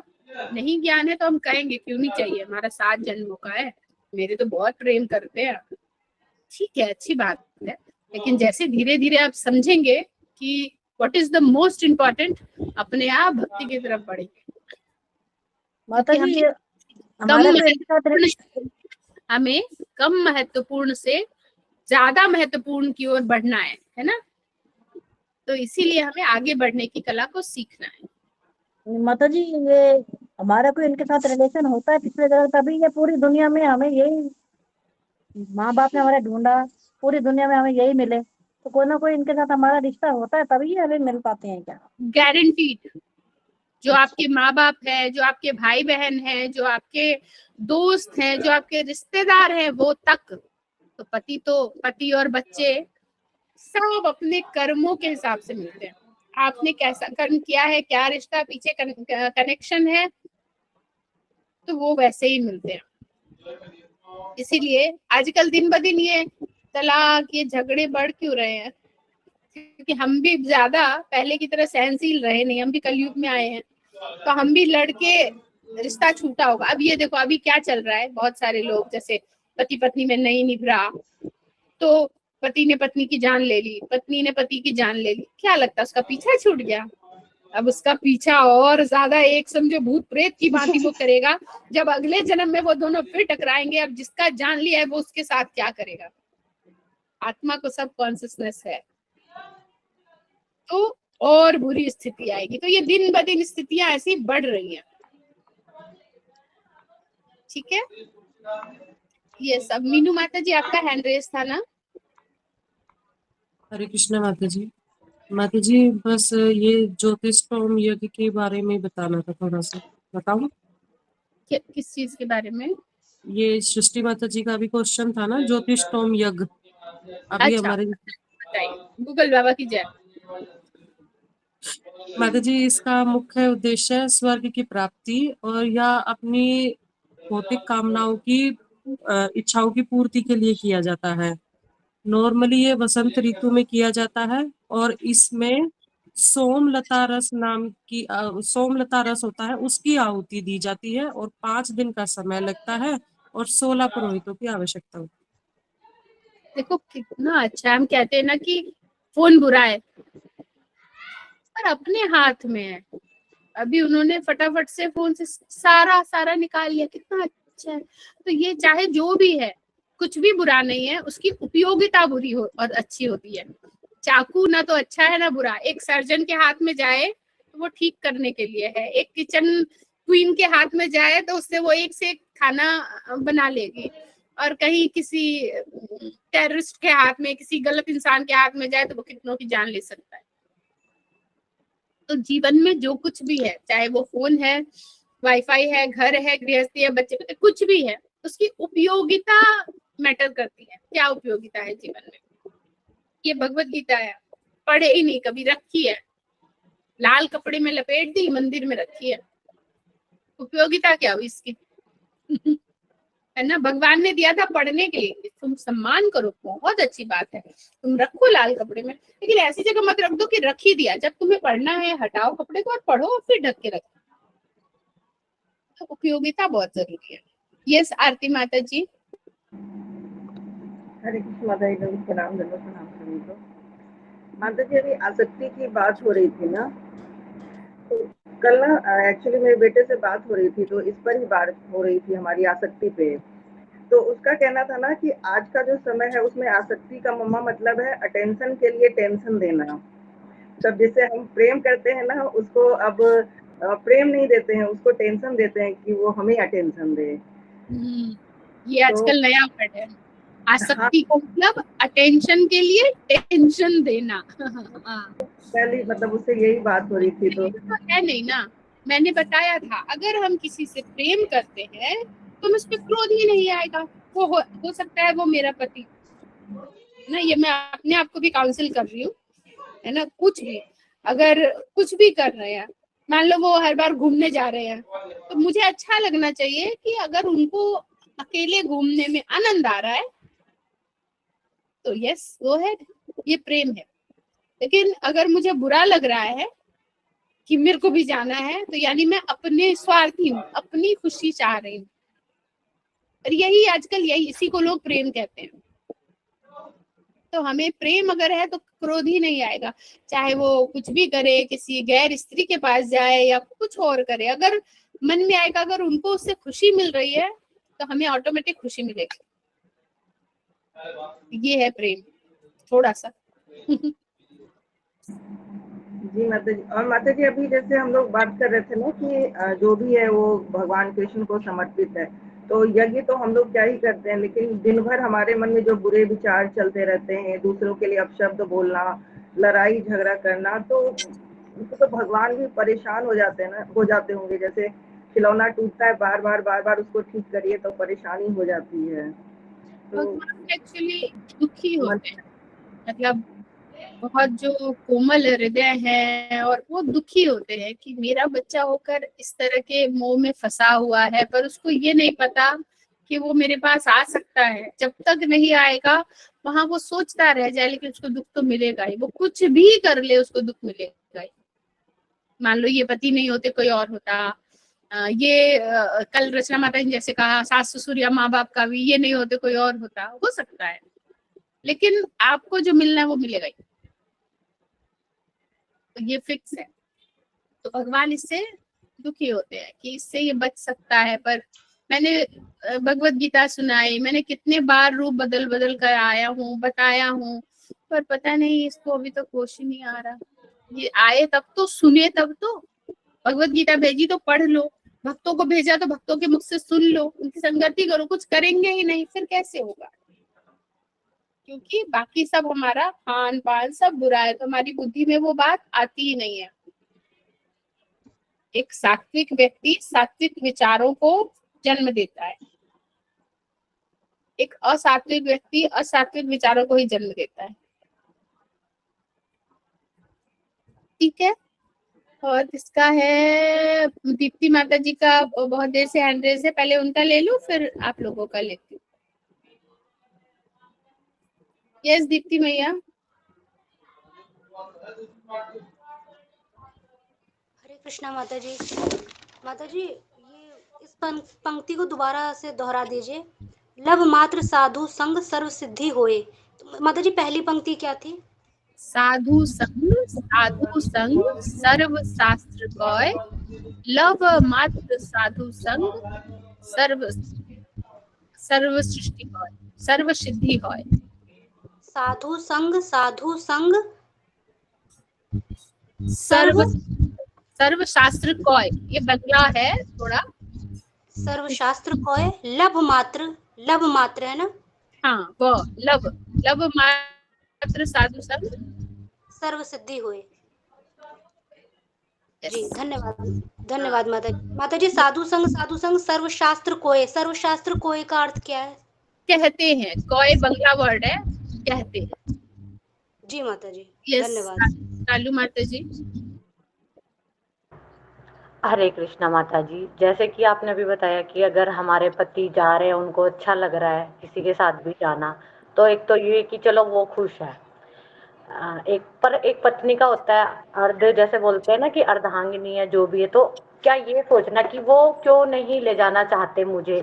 नहीं ज्ञान है, तो हम कहेंगे क्यों नहीं चाहिए, हमारा 7 जन्मों का है, मेरे तो बहुत प्रेम करते हैं, ठीक है, अच्छी बात है। लेकिन जैसे धीरे धीरे आप समझेंगे कि what is the most important, अपने आप भक्ति की तरफ बढ़ेंगे। माता जी, हमें कम महत्वपूर्ण से ज्यादा महत्वपूर्ण की ओर बढ़ना है ना? तो इसीलिए हमें आगे बढ़ने की कला को सीखना है। माता जी, ये हमारा कोई इनके साथ रिलेशन होता है पिछले जन्म, तभी ये पूरी दुनिया में हमें यही माँ बाप ने हमारे ढूंढा, पूरी दुनिया में हमें यही मिले, तो कोई ना कोई इनके साथ हमारा रिश्ता होता है, तभी हमें मिल पाते हैं क्या? गारंटीड। जो आपके माँ बाप है, जो आपके भाई बहन है, जो आपके दोस्त हैं, जो आपके रिश्तेदार हैं, वो तक तो पति और बच्चे सब अपने कर्मों के हिसाब से मिलते हैं। आपने कैसा कर्म किया है, क्या रिश्ता पीछे कनेक्शन है, तो वो वैसे ही मिलते हैं। इसीलिए आजकल दिन ब दिन ये तलाक, ये झगड़े बढ़ क्यों रहे हैं? क्योंकि हम भी ज्यादा पहले की तरह सहनशील रहे नहीं, हम भी कलयुग में आए हैं, तो हम भी लड़के रिश्ता छूटा होगा। अब ये देखो अभी क्या चल रहा है, बहुत सारे लोग जैसे पति पत्नी में नहीं निभ रहा, तो पति ने पत्नी की जान ले ली, पत्नी ने पति की जान ले ली, क्या लगता है उसका पीछा छूट गया? अब उसका पीछा और ज्यादा एक समझो भूत प्रेत की भांति वो करेगा, जब अगले जन्म में वो दोनों फिर टकराएंगे। अब जिसका जान लिया है वो उसके साथ क्या करेगा? आत्मा को सब कॉन्शियसनेस है, तो और बुरी स्थिति आएगी। तो ये दिन ब दिन स्थितियां ऐसी बढ़ रही हैं, ठीक है? ये सब मीनू माता जी, आपका हैंड रेस था ना? हरे कृष्णा माता जी। माता जी, बस ये ज्योतिष्टोम यज्ञ के बारे में बताना था, थोड़ा सा बताऊं? किस चीज के बारे में? ये सृष्टि माता जी का भी क्वेश्चन था ना, ज्योतिष्टोम यज्ञ अभी अच्छा, हमारे। गूगल बाबा की जय। माता जी, इसका मुख्य उद्देश्य स्वर्ग की प्राप्ति और या अपनी भौतिक कामनाओं की इच्छाओं की पूर्ति के लिए किया जाता है। नॉर्मली ये वसंत ऋतु में किया जाता है और इसमें सोमलता रस सोमलता रस होता है, उसकी आहुति दी जाती है और 5 दिन का समय लगता है और 16 पुरोहितों की आवश्यकता होती है। देखो कितना अच्छा, हम कहते हैं ना कि फोन बुरा है, पर अपने हाथ में है। अभी उन्होंने फटाफट से फोन से सारा निकाल लिया, कितना अच्छा है। तो ये चाहे जो भी है, कुछ भी बुरा नहीं है, उसकी उपयोगिता बुरी हो और अच्छी होती है। चाकू ना तो अच्छा है ना बुरा, एक सर्जन के हाथ में जाए तो वो ठीक करने के लिए है, एक किचन क्वीन के हाथ में जाए तो उससे वो एक से एक खाना बना लेगी, और कहीं किसी टेररिस्ट के हाथ में, किसी गलत इंसान के हाथ में जाए तो वो कितनों की जान ले सकता है। तो जीवन में जो कुछ भी है, चाहे वो फोन है, वाईफाई है, घर है, गृहस्थी है, बच्चे, कुछ भी है, उसकी उपयोगिता मैटर करती है। क्या उपयोगिता है जीवन में? ये भगवत गीता है, पढ़े ही नहीं कभी, रखी है, लाल कपड़े में लपेट दी, मंदिर में रखी है, उपयोगिता क्या हुई इसकी? है ना, भगवान ने दिया था पढ़ने के लिए, तुम सम्मान करो, बहुत अच्छी बात है, तुम रखो लाल कपड़े में, लेकिन ऐसी जगह मत रख दो कि रख ही दिया, जब तुम्हें पढ़ना है हटाओ कपड़े को और पढ़ो और फिर ढक के रखो। तो उपयोगिता बहुत जरूरी है। यस आरती माता जी। हरे कृष्ण माता जी, प्रणाम प्रणाम सभी को। माता जी, अभी आसक्ति की बात हो रही थी ना, तो कल ना एक्चुअली मेरे बेटे से बात हो रही थी, तो इस पर ही बात हो रही थी हमारी आसक्ति पे। तो उसका कहना था ना कि आज का जो समय है उसमें आसक्ति का मम्मा मतलब है अटेंशन के लिए टेंशन देना। तब जिसे हम प्रेम करते हैं ना, उसको अब प्रेम नहीं देते हैं, उसको टेंशन देते हैं कि वो हमें अटेंशन दे। ये आजकल नया वर्ड है, आसक्ति को मतलब अटेंशन के लिए टेंशन देना। पहले मतलब उससे यही बात हो रही थी। तो है नहीं ना, मैंने बताया था, अगर हम किसी से प्रेम करते हैं तो हम उस पर क्रोध ही नहीं आएगा। वो हो सकता है वो मेरा पति ना, ये मैं अपने आप को भी काउंसिल कर रही हूँ, है ना, कुछ भी अगर कुछ भी कर रहे हैं, मान लो वो हर बार घूमने जा रहे हैं, तो मुझे अच्छा लगना चाहिए कि अगर उनको अकेले घूमने में आनंद आ रहा है तो यस गो अहेड, ये प्रेम है। लेकिन अगर मुझे बुरा लग रहा है कि मेरे को भी जाना है, तो यानी मैं अपने स्वार्थी हूँ, अपनी खुशी चाह रही हूँ। और यही आजकल इसी को लोग प्रेम कहते हैं। तो हमें प्रेम अगर है तो क्रोध ही नहीं आएगा, चाहे वो कुछ भी करे, किसी गैर स्त्री के पास जाए या कुछ और करे, अगर मन में आएगा, अगर उनको उससे खुशी मिल रही है तो हमें ऑटोमेटिक खुशी मिलेगी। ये है प्रेम, थोड़ा सा। जी माता जी। और माता जी, अभी जैसे हम लोग बात कर रहे थे ना कि जो भी है वो भगवान कृष्ण को समर्पित है, तो यज्ञ तो हम लोग क्या ही करते हैं, लेकिन दिन भर हमारे मन में जो बुरे विचार चलते रहते हैं, दूसरों के लिए अपशब्द बोलना, लड़ाई झगड़ा करना, तो भगवान भी परेशान हो जाते हैं ना, हो जाते होंगे। जैसे खिलौना टूटता है, बार बार उसको ठीक करिए तो परेशानी हो जाती है। तो भगवान एक्चुअली दुखी होते हैं, मतलब बहुत जो कोमल हृदय है, और वो दुखी होते हैं कि मेरा बच्चा होकर इस तरह के मोह में फंसा हुआ है, पर उसको ये नहीं पता कि वो मेरे पास आ सकता है। जब तक नहीं आएगा वहां वो सोचता रह जाए, लेकिन उसको दुख तो मिलेगा ही, वो कुछ भी कर ले उसको दुख मिलेगा ही। मान लो ये पति नहीं होते, कोई और होता, कल रचना माता ने जैसे कहा, सास ससुर या माँ बाप का भी ये नहीं होते, कोई और होता, हो सकता है, लेकिन आपको जो मिलना है वो मिलेगा ही, तो ये फिक्स है। तो भगवान इससे दुखी होते हैं कि इससे ये बच सकता है। पर मैंने भगवत गीता सुनाई, मैंने कितने बार रूप बदल बदल कर आया हूँ, बताया हूँ, पर पता नहीं इसको अभी तक होश ही नहीं आ रहा। ये आए तब तो, सुने तब तो, भगवत गीता भेजी तो पढ़ लो, भक्तों को भेजा तो भक्तों के मुख से सुन लो, उनकी संगति करो, कुछ करेंगे ही नहीं, फिर कैसे होगा? क्योंकि बाकी सब हमारा खान पान सब बुरा है, तो हमारी बुद्धि में वो बात आती ही नहीं है। एक सात्विक व्यक्ति सात्विक विचारों को जन्म देता है, एक असात्विक व्यक्ति असात्विक विचारों को ही जन्म देता है। ठीक है, और इसका है दीप्ति माता जी का बहुत देर से हैंड रेज है, पहले उनका ले लूं फिर आप लोगों का लेती हूँ। यस दीप्ति मैया। हरे कृष्णा माता जी। माता जी, ये इस पंक्ति को दोबारा से दोहरा दीजिए। लव मात्र साधु संग सर्व सिद्धि होए। तो माता जी पहली पंक्ति क्या थी? साधु संग सर्व शास्त्र कोय, लव मात्र साधु संग सर्व सृष्टि कोय, सर्व सिद्धि होय। साधु संग सर्व सर्व शास्त्र कौय, ये बंगला है थोड़ा। सर्वशास्त्र कोय लभ मात्र है ना। हाँ वो लब मात्र साधु संग सर्व सिद्धि हुए। Yes. जी धन्यवाद माता जी। साधु संग सर्वशास्त्र कोय का अर्थ क्या है? कहते हैं, कौय बंगला वर्ड है, कहते हैं। जी माता जी यस धन्यवाद। चालू माता जी। हरे कृष्णा माता जी, जैसे कि आपने अभी बताया कि अगर हमारे पति जा रहे हैं, उनको अच्छा लग रहा है किसी के साथ भी जाना, तो एक तो ये कि चलो वो खुश है। एक पत्नी का होता है अर्ध, जैसे बोलते हैं ना कि अर्धांगिनी है जो भी है, तो क्या ये सोचना कि वो क्यों नहीं ले जाना चाहते मुझे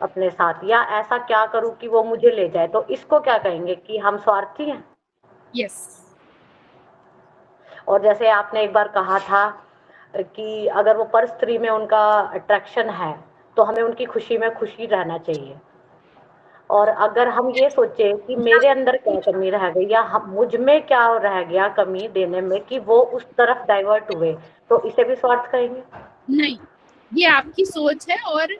अपने साथ, या ऐसा क्या करूं कि वो मुझे ले जाए, तो इसको क्या कहेंगे कि हम स्वार्थी हैं? यस और जैसे आपने एक बार कहा था कि अगर वो पर स्त्री में उनका अट्रैक्शन है तो हमें उनकी खुशी में खुशी रहना चाहिए, और अगर हम ये सोचे कि मेरे अंदर क्या कमी रह गई या मुझ में क्या रह गया कमी देने में कि वो उस तरफ डाइवर्ट हुए, तो इसे भी स्वार्थ कहेंगे? नहीं, ये आपकी सोच है, और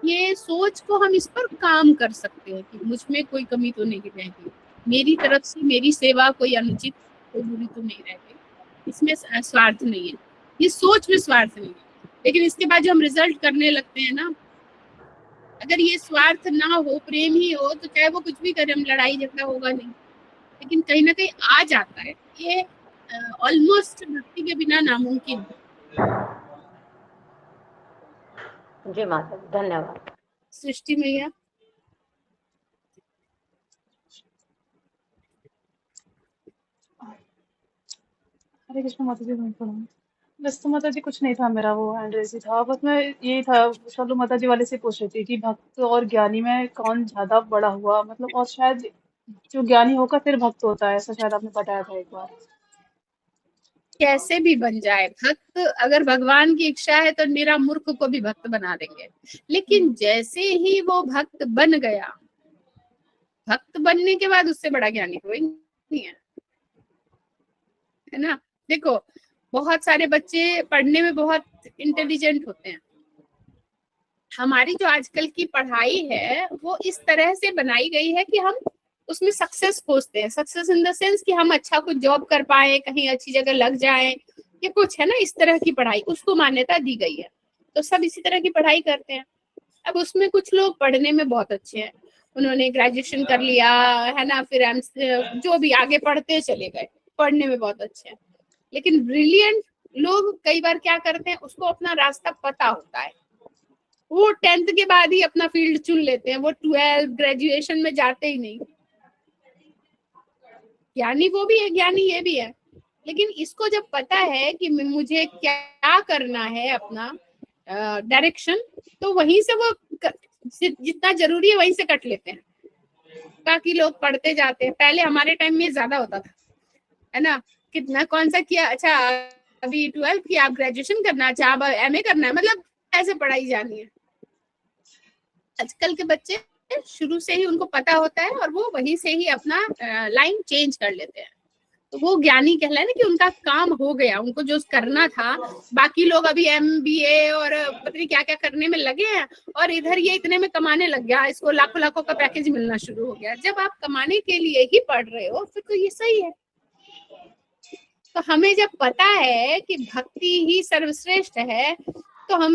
ये सोच को हम इस पर काम कर सकते हैं कि मुझ में कोई कमी तो नहीं रह गई, मेरी तरफ से मेरी सेवा कोई अनुचित कोई बुरी तो नहीं रह गई, इसमें स्वार्थ नहीं है, ये सोच में स्वार्थ नहीं है। लेकिन इसके बाद जो हम रिजल्ट करने लगते हैं ना, अगर ये स्वार्थ ना हो, प्रेम ही हो, तो चाहे वो कुछ भी करे, हम लड़ाई झगड़ा होगा नहीं, लेकिन कहीं ना कहीं आ जाता है। ये ऑलमोस्ट भक्ति के बिना नामुमकिन है। जी माता, धन्यवाद। सृष्टि मैया। हरे कृष्ण माता जी। प्रणाम। बस तो माता जी कुछ नहीं था, मेरा वो हैंड रेस ही था, बस मैं यही था चलो माता जी वाले से पूछ रही थी कि भक्त और ज्ञानी में कौन ज्यादा बड़ा हुआ, मतलब, और शायद जो ज्ञानी होकर फिर भक्त होता है, ऐसा शायद आपने बताया था एक बार। कैसे भी बन जाए भक्त, अगर भगवान की इच्छा है तो मेरा मूर्ख को भी भक्त बना देंगे, लेकिन जैसे ही वो भक्त बन गया, भक्त बनने के बाद उससे बड़ा ज्ञानी कोई नहीं है ना। देखो बहुत सारे बच्चे पढ़ने में बहुत इंटेलिजेंट होते हैं, हमारी जो आजकल की पढ़ाई है वो इस तरह से बनाई गई है कि हम उसमें सक्सेस खोजते हैं, सक्सेस इन द सेंस कि हम अच्छा कुछ जॉब कर पाए, कहीं अच्छी जगह लग जाए, ये कुछ है ना, इस तरह की पढ़ाई उसको मान्यता दी गई है, तो सब इसी तरह की पढ़ाई करते हैं। अब उसमें कुछ लोग पढ़ने में बहुत अच्छे हैं, उन्होंने ग्रेजुएशन कर लिया है ना, फिर जो भी आगे पढ़ते चले गए, पढ़ने में बहुत अच्छे हैं, लेकिन ब्रिलियंट लोग कई बार क्या करते हैं, उसको अपना रास्ता पता होता है, वो 10th के बाद ही अपना फील्ड चुन लेते हैं, वो 12 ग्रेजुएशन में जाते ही नहीं। ज्ञानी वो भी है, ज्ञानी ये भी है, लेकिन इसको जब पता है कि मुझे क्या करना है, अपना डायरेक्शन, तो वहीं से वो जितना जरूरी है वहीं से कट लेते हैं, बाकी लोग पढ़ते जाते हैं। पहले हमारे टाइम में ज्यादा होता था, है ना, कितना कौन सा किया, अच्छा अभी 12th किया, आप ग्रेजुएशन करना, अच्छा अब MA करना है, मतलब ऐसे पढ़ाई जानी है। आजकल के बच्चे शुरू से ही उनको पता होता है और वो वहीं से ही अपना लाइन चेंज कर लेते हैं, तो वो ज्ञानी कहलाए ना कि उनका काम हो गया, उनको जो करना था। बाकी लोग अभी MBA और पता नहीं क्या क्या करने में लगे हैं, और इधर ये इतने में कमाने लग गया, इसको लाखों लाखों का पैकेज मिलना शुरू हो गया। जब आप कमाने के लिए ही पढ़ रहे हो फिर तो ये सही है। तो हमें जब पता है कि भक्ति ही सर्वश्रेष्ठ है, तो हम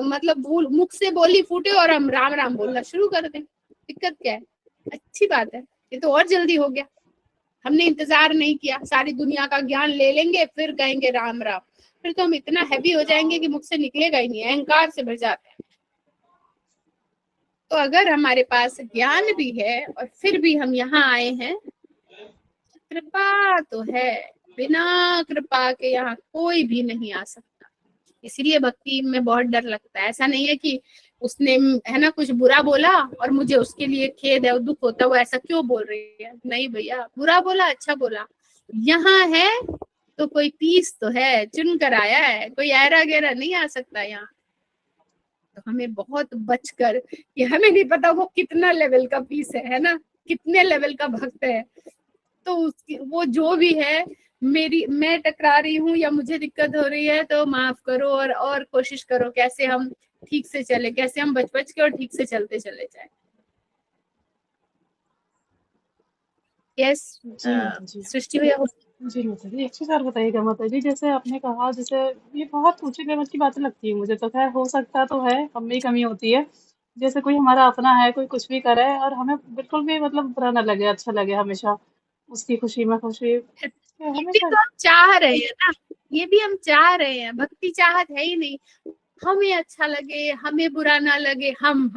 मतलब मुख से बोली फूटे और हम राम राम बोलना शुरू कर दें, दिक्कत क्या है? अच्छी बात है, ये तो और जल्दी हो गया, हमने इंतजार नहीं किया, सारी दुनिया का ज्ञान ले लेंगे फिर कहेंगे राम राम, फिर तो हम इतना हैवी हो जाएंगे कि मुख से निकलेगा ही नहीं, अहंकार से भर जाते हैं। तो अगर हमारे पास ज्ञान भी है और फिर भी हम यहाँ आए हैं, कृपा तो है, बिना कृपा के यहाँ कोई भी नहीं आ सकता। इसलिए भक्ति में बहुत डर लगता है। ऐसा नहीं है कि उसने है ना कुछ बुरा बोला और मुझे उसके लिए खेद है, दुख होता है, वो ऐसा क्यों बोल रही है, नहीं भैया, बुरा बोला अच्छा बोला, यहाँ है तो कोई पीस तो है, चुन कर आया है, कोई ऐरा गहरा नहीं आ सकता यहाँ। तो हमें बहुत बचकर, कि हमें नहीं पता वो कितना लेवल का पीस है ना, कितने लेवल का भक्त है। तो उसकी वो जो भी है, मैं टकरा रही हूँ या मुझे दिक्कत हो रही है तो माफ करो, और कोशिश करो कैसे हम ठीक से चले, कैसे हम बच बच के और ठीक से चलते चले जाए। यस जी माता जी। सृष्टि भैया। जी माता जी, एक चीज़ और बताइएगा माता जी, जैसे आपने कहा, जैसे ये बहुत ऊँचे लेवल की बातें लगती है मुझे तो, खैर हो सकता तो है, हम में ही कमी होती है। जैसे कोई हमारा अपना है, कोई कुछ भी करे और हमें बिल्कुल भी मतलब बुरा ना लगे, अच्छा लगे हमेशा, उसकी खुशी में खुशी, ये भी हमेशा। तो हम चाह रहे हैं ना, ये भी हम चाह रहे हैं, भक्ति चाहत है ही नहीं। हमें अच्छा लगे, हमें बुरा ना लगे, हम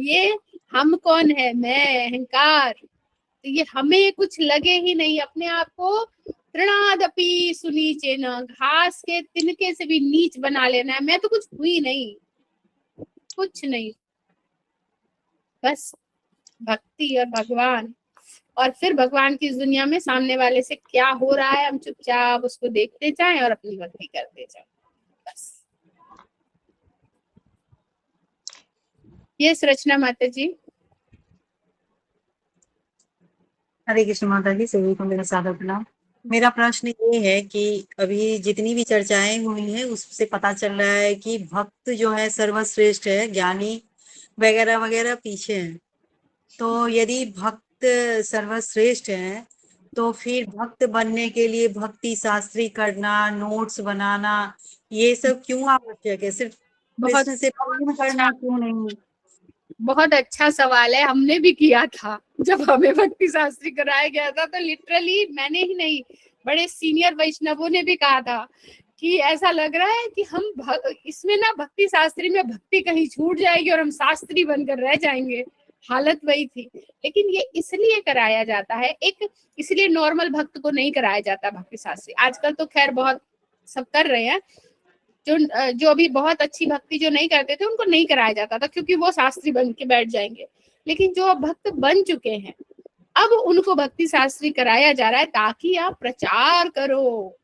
ये हम कौन है? मैं, अहंकार। तो ये हमें कुछ लगे ही नहीं, अपने आप को तृणादपि सुनीचे न, घास के तिनके से भी नीच बना लेना है। मैं तो कुछ हुई नहीं, कुछ नहीं, बस भक्ति और भगवान। और फिर भगवान की इस दुनिया में सामने वाले से क्या हो रहा है, हम चुपचाप उसको देखते जाएं और अपनी भक्ति करते जाएं, बस। ये रचना माता जी। हरे कृष्ण माता जी, सभी को मेरा सादर प्रणाम। मेरा प्रश्न ये है कि अभी जितनी भी चर्चाएं हुई हैं उससे पता चल रहा है कि भक्त जो है सर्वश्रेष्ठ है, ज्ञानी वगैरह वगैरह पीछे हैं। तो यदि भक्त सर्वश्रेष्ठ है तो फिर भक्त बनने के लिए भक्ति शास्त्री करना, नोट्स बनाना, ये सब क्यों आवश्यक है? सिर्फ बहुत कृष्ण से प्रेम करना क्यों नहीं? बहुत अच्छा सवाल है। हमने भी किया था जब हमें भक्ति शास्त्री कराया गया था, तो लिटरली मैंने ही नहीं, बड़े सीनियर वैष्णवों ने भी कहा था कि ऐसा लग रहा है कि हम इसमें ना भक्ति शास्त्री में भक्ति कहीं छूट जाएगी और हम शास्त्री बनकर रह जाएंगे। हालत वही थी। लेकिन ये इसलिए कराया जाता है, एक इसलिए नॉर्मल भक्त को नहीं कराया जाता भक्ति शास्त्री। आजकल तो खैर बहुत सब कर रहे हैं, जो अभी बहुत अच्छी भक्ति जो नहीं करते थे उनको नहीं कराया जाता था, क्योंकि वो शास्त्री बन के बैठ जाएंगे। लेकिन जो भक्त बन चुके हैं, अब उनको भक्ति शास्त्री कराया जा रहा है ताकि आप प्रचार करो।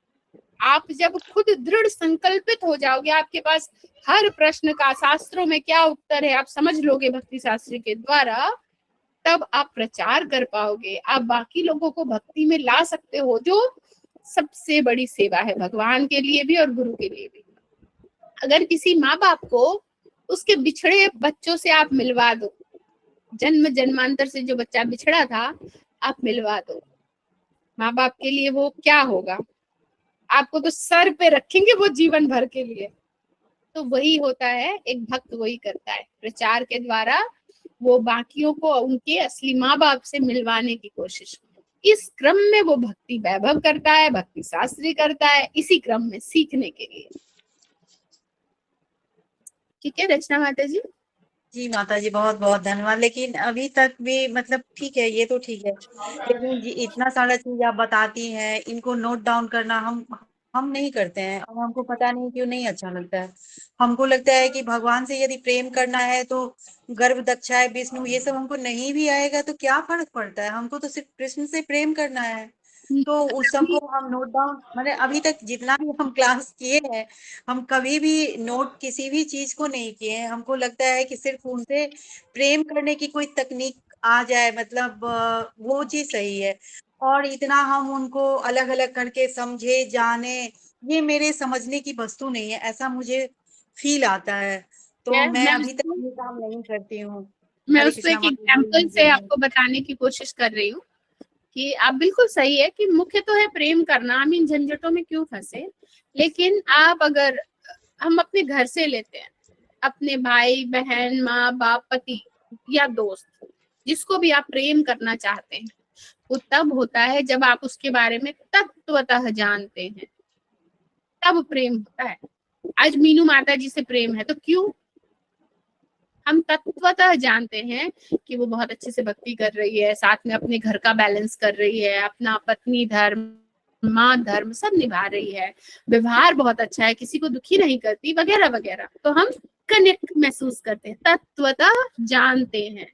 आप जब खुद दृढ़ संकल्पित हो जाओगे, आपके पास हर प्रश्न का शास्त्रों में क्या उत्तर है आप समझ लोगे भक्ति शास्त्री के द्वारा, तब आप प्रचार कर पाओगे। आप बाकी लोगों को भक्ति में ला सकते हो, जो सबसे बड़ी सेवा है भगवान के लिए भी और गुरु के लिए भी। अगर किसी माँ बाप को उसके बिछड़े बच्चों से आप मिलवा दो, जन्म जन्मांतर से जो बच्चा बिछड़ा था आप मिलवा दो, माँ बाप के लिए वो क्या होगा? आपको तो सर पे रखेंगे वो जीवन भर के लिए। तो वही होता है, एक भक्त वही करता है, प्रचार के द्वारा वो बाकियों को उनके असली माँ बाप से मिलवाने की कोशिश। इस क्रम में वो भक्ति वैभव करता है, भक्ति शास्त्री करता है, इसी क्रम में सीखने के लिए। ठीक है रचना माता जी? जी माता जी, बहुत बहुत धन्यवाद। लेकिन अभी तक भी मतलब ठीक है, ये तो ठीक है, लेकिन इतना सारा चीज आप बताती हैं, इनको नोट डाउन करना हम नहीं करते हैं और हमको पता नहीं क्यों नहीं अच्छा लगता है। हमको लगता है कि भगवान से यदि प्रेम करना है तो गर्भ दक्षाय विष्णु ये सब हमको नहीं भी आएगा तो क्या फर्क पड़ता है, हमको तो सिर्फ कृष्ण से प्रेम करना है। तो उस सबको हम नोट डाउन, मैंने अभी तक जितना भी हम क्लास किए हैं, हम कभी भी नोट किसी भी चीज को नहीं किए हैं। हमको लगता है कि सिर्फ उनसे प्रेम करने की कोई तकनीक आ जाए, मतलब वो चीज सही है। और इतना हम उनको अलग अलग करके समझे जाने, ये मेरे समझने की वस्तु नहीं है, ऐसा मुझे फील आता है। तो मैं अभी तक ये काम नहीं करती हूँ। मैं हरे उसको कृष्णा एक माता एग्जाम्पल से जी। आपको बताने की कोशिश कर रही हूँ कि आप बिल्कुल सही है कि मुख्य तो है प्रेम करना, हम इन झंझटों में क्यों फंसे। लेकिन आप अगर हम अपने घर से लेते हैं, अपने भाई बहन, माँ बाप, पति या दोस्त, जिसको भी आप प्रेम करना चाहते हैं, वो तब होता है जब आप उसके बारे में तत्वतः जानते हैं, तब प्रेम होता है। आज मीनू माता जी से प्रेम है तो क्यों? हम तत्वतः जानते हैं कि वो बहुत अच्छे से भक्ति कर रही है, साथ में अपने घर का बैलेंस कर रही है, अपना पत्नी धर्म, माँ धर्म सब निभा रही है, व्यवहार बहुत अच्छा है, किसी को दुखी नहीं करती, वगैरह वगैरह। तो हम कनेक्ट महसूस करते हैं, तत्वतः जानते हैं।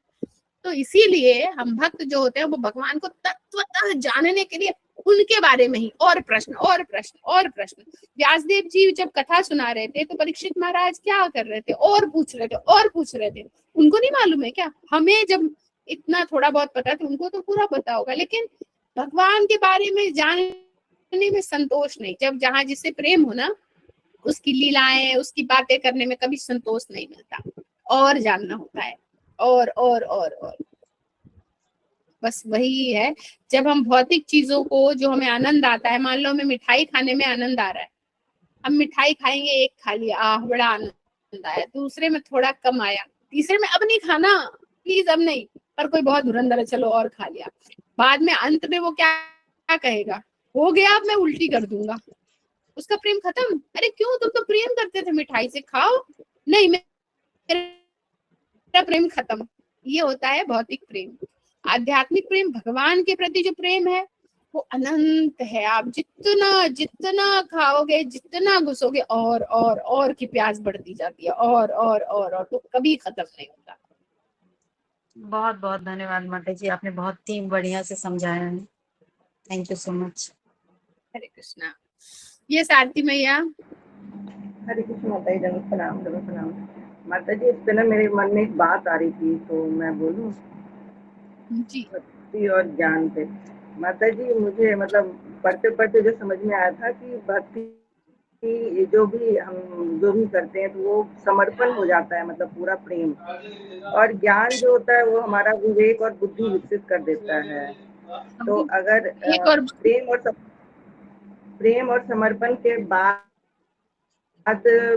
तो इसीलिए हम भक्त जो होते हैं वो भगवान को तत्वतः जानने के लिए उनके बारे में ही और प्रश्न और प्रश्न और प्रश्न। व्यासदेव जी जब कथा सुना रहे थे तो परीक्षित महाराज क्या कर रहे थे? और पूछ रहे थे और पूछ रहे थे। उनको नहीं मालूम है क्या? हमें जब इतना थोड़ा बहुत पता तो उनको तो पूरा पता होगा, लेकिन भगवान के बारे में जानने में संतोष नहीं। जब जहाँ जिससे प्रेम हो ना, उसकी लीलाएं, उसकी बातें करने में कभी संतोष नहीं मिलता, और जानना होता है, और बस वही है। जब हम भौतिक चीजों को, जो हमें आनंद आता है, मान लो हमें मिठाई खाने में आनंद आ रहा है, हम मिठाई खाएंगे, एक खा लिया, आह बड़ा आनंद आया, दूसरे में थोड़ा कम आया, तीसरे में अब नहीं खाना प्लीज, अब नहीं, पर कोई बहुत धुरंधर है चलो और खा लिया, बाद में अंत में वो क्या कहेगा, हो गया अब मैं उल्टी कर दूंगा, उसका प्रेम खत्म। अरे क्यों, तुम तो प्रेम करते थे मिठाई से, खाओ, नहीं मेरा प्रेम खत्म। ये होता है भौतिक प्रेम। आध्यात्मिक प्रेम, भगवान के प्रति जो प्रेम है वो अनंत है। आप जितना जितना खाओगे, जितना घुसोगे, और की प्यास बढ़ती जाती है, और तो कभी खत्म नहीं होता। बहुत बहुत धन्यवाद माता जी, आपने बहुत ही बढ़िया से समझाया है। Thank you so much. Hare Krishna. ये सारथी मैया। हरे कृष्ण माता जी, जरूर प्रणाम, जरूर प्रणाम। माता जी, इस पे ना मेरे मन में एक बात आ रही थी, तो मैं बोलूं जी। भक्ति और ज्ञान पे। माता जी, मुझे मतलब पढ़ते पढ़ते जो समझ में आया था कि भक्ति कि जो भी करते हैं तो वो समर्पण हो जाता है, मतलब पूरा प्रेम। और ज्ञान जो होता है वो हमारा विवेक और बुद्धि विकसित कर देता है। तो अगर एक और प्रेम और समर्पण के बाद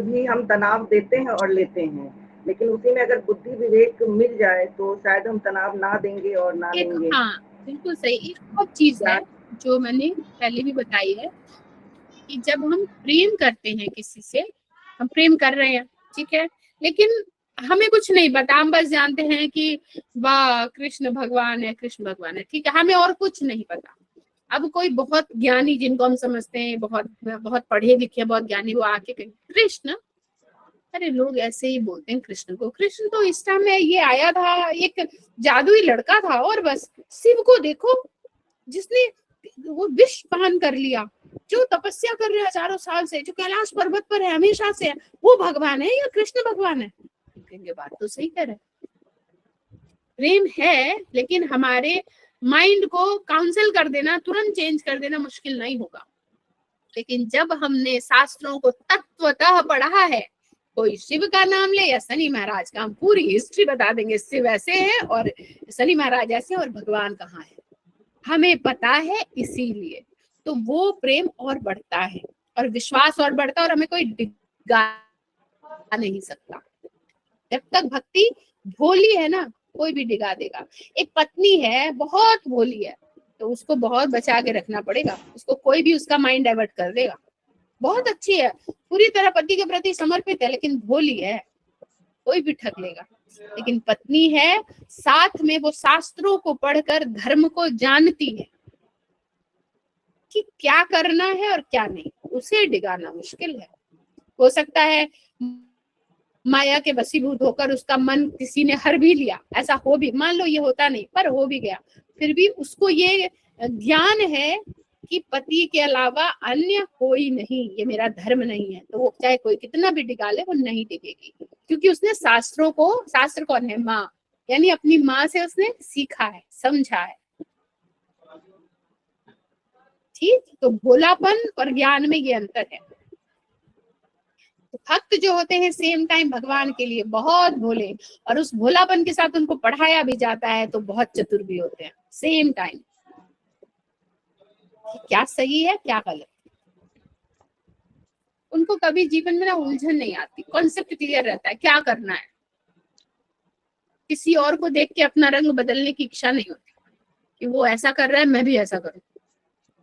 भी हम तनाव देते हैं और लेते हैं, लेकिन उसी में अगर बुद्धि विवेक मिल जाए तो शायद हम तनाव ना देंगे और ना लेंगे। हाँ बिल्कुल सही। एक और चीज है जो मैंने पहले भी बताई है कि जब हम प्रेम करते हैं किसी से, हम प्रेम कर रहे हैं, ठीक है, लेकिन हमें कुछ नहीं पता, हम बस जानते हैं कि वाह कृष्ण भगवान है, कृष्ण भगवान है, ठीक है, हमें और कुछ नहीं पता। अब कोई बहुत ज्ञानी, जिनको हम समझते हैं बहुत बहुत पढ़े लिखे, बहुत ज्ञानी, वो आके कहें कृष्ण, अरे लोग ऐसे ही बोलते हैं कृष्ण को, कृष्ण तो इस टाइम में ये आया था, एक जादुई लड़का था, और बस शिव को देखो जिसने वो विष पान कर लिया, जो तपस्या कर रहे हैं हजारों साल से, जो कैलाश पर्वत पर है हमेशा से, वो भगवान है या कृष्ण भगवान है? कहेंगे बात तो सही कह रहे, प्रेम है, लेकिन हमारे माइंड को काउंसिल कर देना, तुरंत चेंज कर देना मुश्किल नहीं होगा। लेकिन जब हमने शास्त्रों को तत्वतः पढ़ा है, कोई शिव का नाम ले या शनि महाराज का, हम पूरी हिस्ट्री बता देंगे, शिव ऐसे है और शनि महाराज ऐसे और भगवान कहाँ है, हमें पता है, इसीलिए तो वो प्रेम और बढ़ता है और विश्वास और बढ़ता है, और हमें कोई डिगा नहीं सकता। जब तक भक्ति भोली है ना, कोई भी डिगा देगा। एक पत्नी है बहुत भोली है, तो उसको बहुत बचा के रखना पड़ेगा, उसको कोई भी उसका माइंड डाइवर्ट कर देगा। बहुत अच्छी है, पूरी तरह पति के प्रति समर्पित है, लेकिन भोली है, कोई भी ठग लेगा। लेकिन पत्नी है, साथ में वो शास्त्रों को पढ़कर धर्म को जानती है कि क्या करना है और क्या नहीं, उसे डिगाना मुश्किल है। हो सकता है माया के वशीभूत होकर उसका मन किसी ने हर भी लिया, ऐसा हो भी, मान लो ये होता नहीं पर हो भी गया, फिर भी उसको ये ज्ञान है कि पति के अलावा अन्य कोई नहीं, ये मेरा धर्म नहीं है, तो वो चाहे कोई कितना भी डिगा ले वो नहीं टिकेगी, क्योंकि उसने शास्त्रों को, शास्त्र कौन है, माँ, यानी अपनी माँ से उसने सीखा है, समझा है। ठीक, तो भोलापन और ज्ञान में ये अंतर है। तो भक्त जो होते हैं सेम टाइम भगवान के लिए बहुत भोले, और उस भोलापन के साथ उनको पढ़ाया भी जाता है तो बहुत चतुर भी होते हैं सेम टाइम। क्या सही है क्या गलत, उनको कभी जीवन में ना उलझन नहीं आती, कॉन्सेप्ट क्लियर रहता है क्या करना है। किसी और को देख के अपना रंग बदलने की इच्छा नहीं होती कि वो ऐसा कर रहा है मैं भी ऐसा करूं।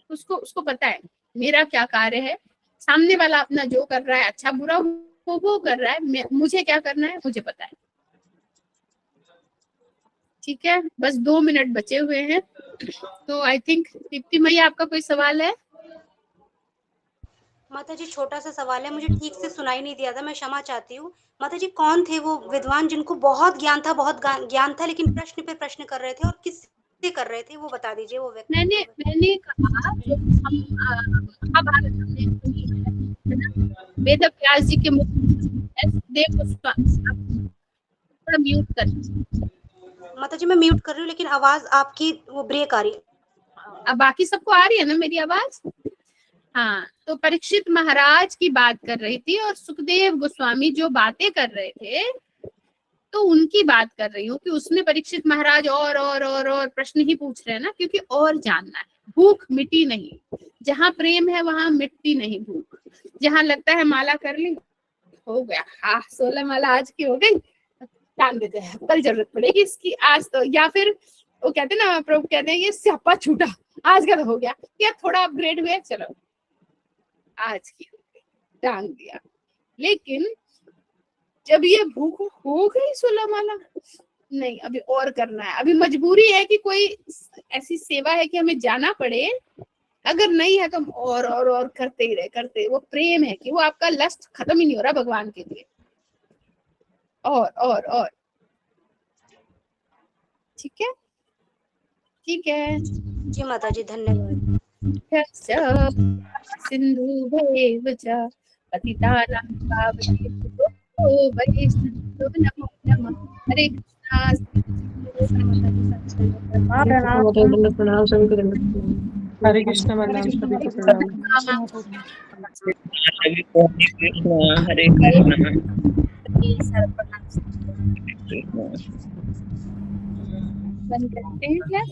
उसको पता है मेरा क्या कार्य है, सामने वाला अपना जो कर रहा है अच्छा बुरा वो कर रहा है, मुझे क्या करना है मुझे पता है। ठीक है, बस 2 मिनट बचे हुए हैं, तो आई थिंक दीप्ति मैया आपका कोई सवाल है? माता जी छोटा सा सवाल है, मुझे ठीक से सुनाई नहीं दिया था, मैं क्षमा चाहती हूँ। माता जी कौन थे वो विद्वान जिनको बहुत ज्ञान था लेकिन प्रश्न पे प्रश्न कर रहे थे, और किससे कर रहे थे वो बता दीजिए वो व्यक्ति। मैंने कहा जो हम महाभारत हमने सुनी है ना, वेद व्यास जी के मुख थोड़ा म्यूट कर माता जी मैं म्यूट कर रही हूँ, लेकिन आवाज आपकी वो ब्रेक आ रही है। अब बाकी सबको आ रही है ना मेरी आवाज? हाँ, तो परीक्षित महाराज की बात कर रही थी और सुखदेव गोस्वामी जो बातें कर रहे थे तो उनकी बात कर रही हूँ कि उसमें परीक्षित महाराज और प्रश्न ही पूछ रहे हैं ना, क्योंकि और जानना है। भूख मिटी नहीं, जहाँ प्रेम है वहां मिटती नहीं भूख। जहाँ लगता है माला कर ली, हो गया, हाँ 16 माला आज की हो गई, टांग देते हैं, कल जरूरत पड़ेगी इसकी, आज तो, या फिर वो कहते ना, प्रभु कहते हैं ये स्यापा छूटा, आज का तो हो गया, या थोड़ा अपग्रेड हुए, चलो आज की हो गई, टांग दिया। लेकिन जब ये भूख हो गई 16 माला, नहीं अभी और करना है, अभी मजबूरी है कि कोई ऐसी सेवा है कि हमें जाना पड़े, अगर नहीं है तो हम और करते ही रहे, करते। वो प्रेम है कि वो आपका लस्ट खत्म ही नहीं हो रहा भगवान के लिए, और ठीक है, ठीक है जी माता जी धन्यवाद। सिंधु भैव च पतितानां पावनेभ्यो वैष्णवेभ्यो नमो नमः। हरे कृष्णा। प्रणाम सभी को। हरे कृष्ण वंदना सभी को प्रणाम। सभी को हरे कृष्ण, हरे कृष्ण। बंद करते हैं क्या?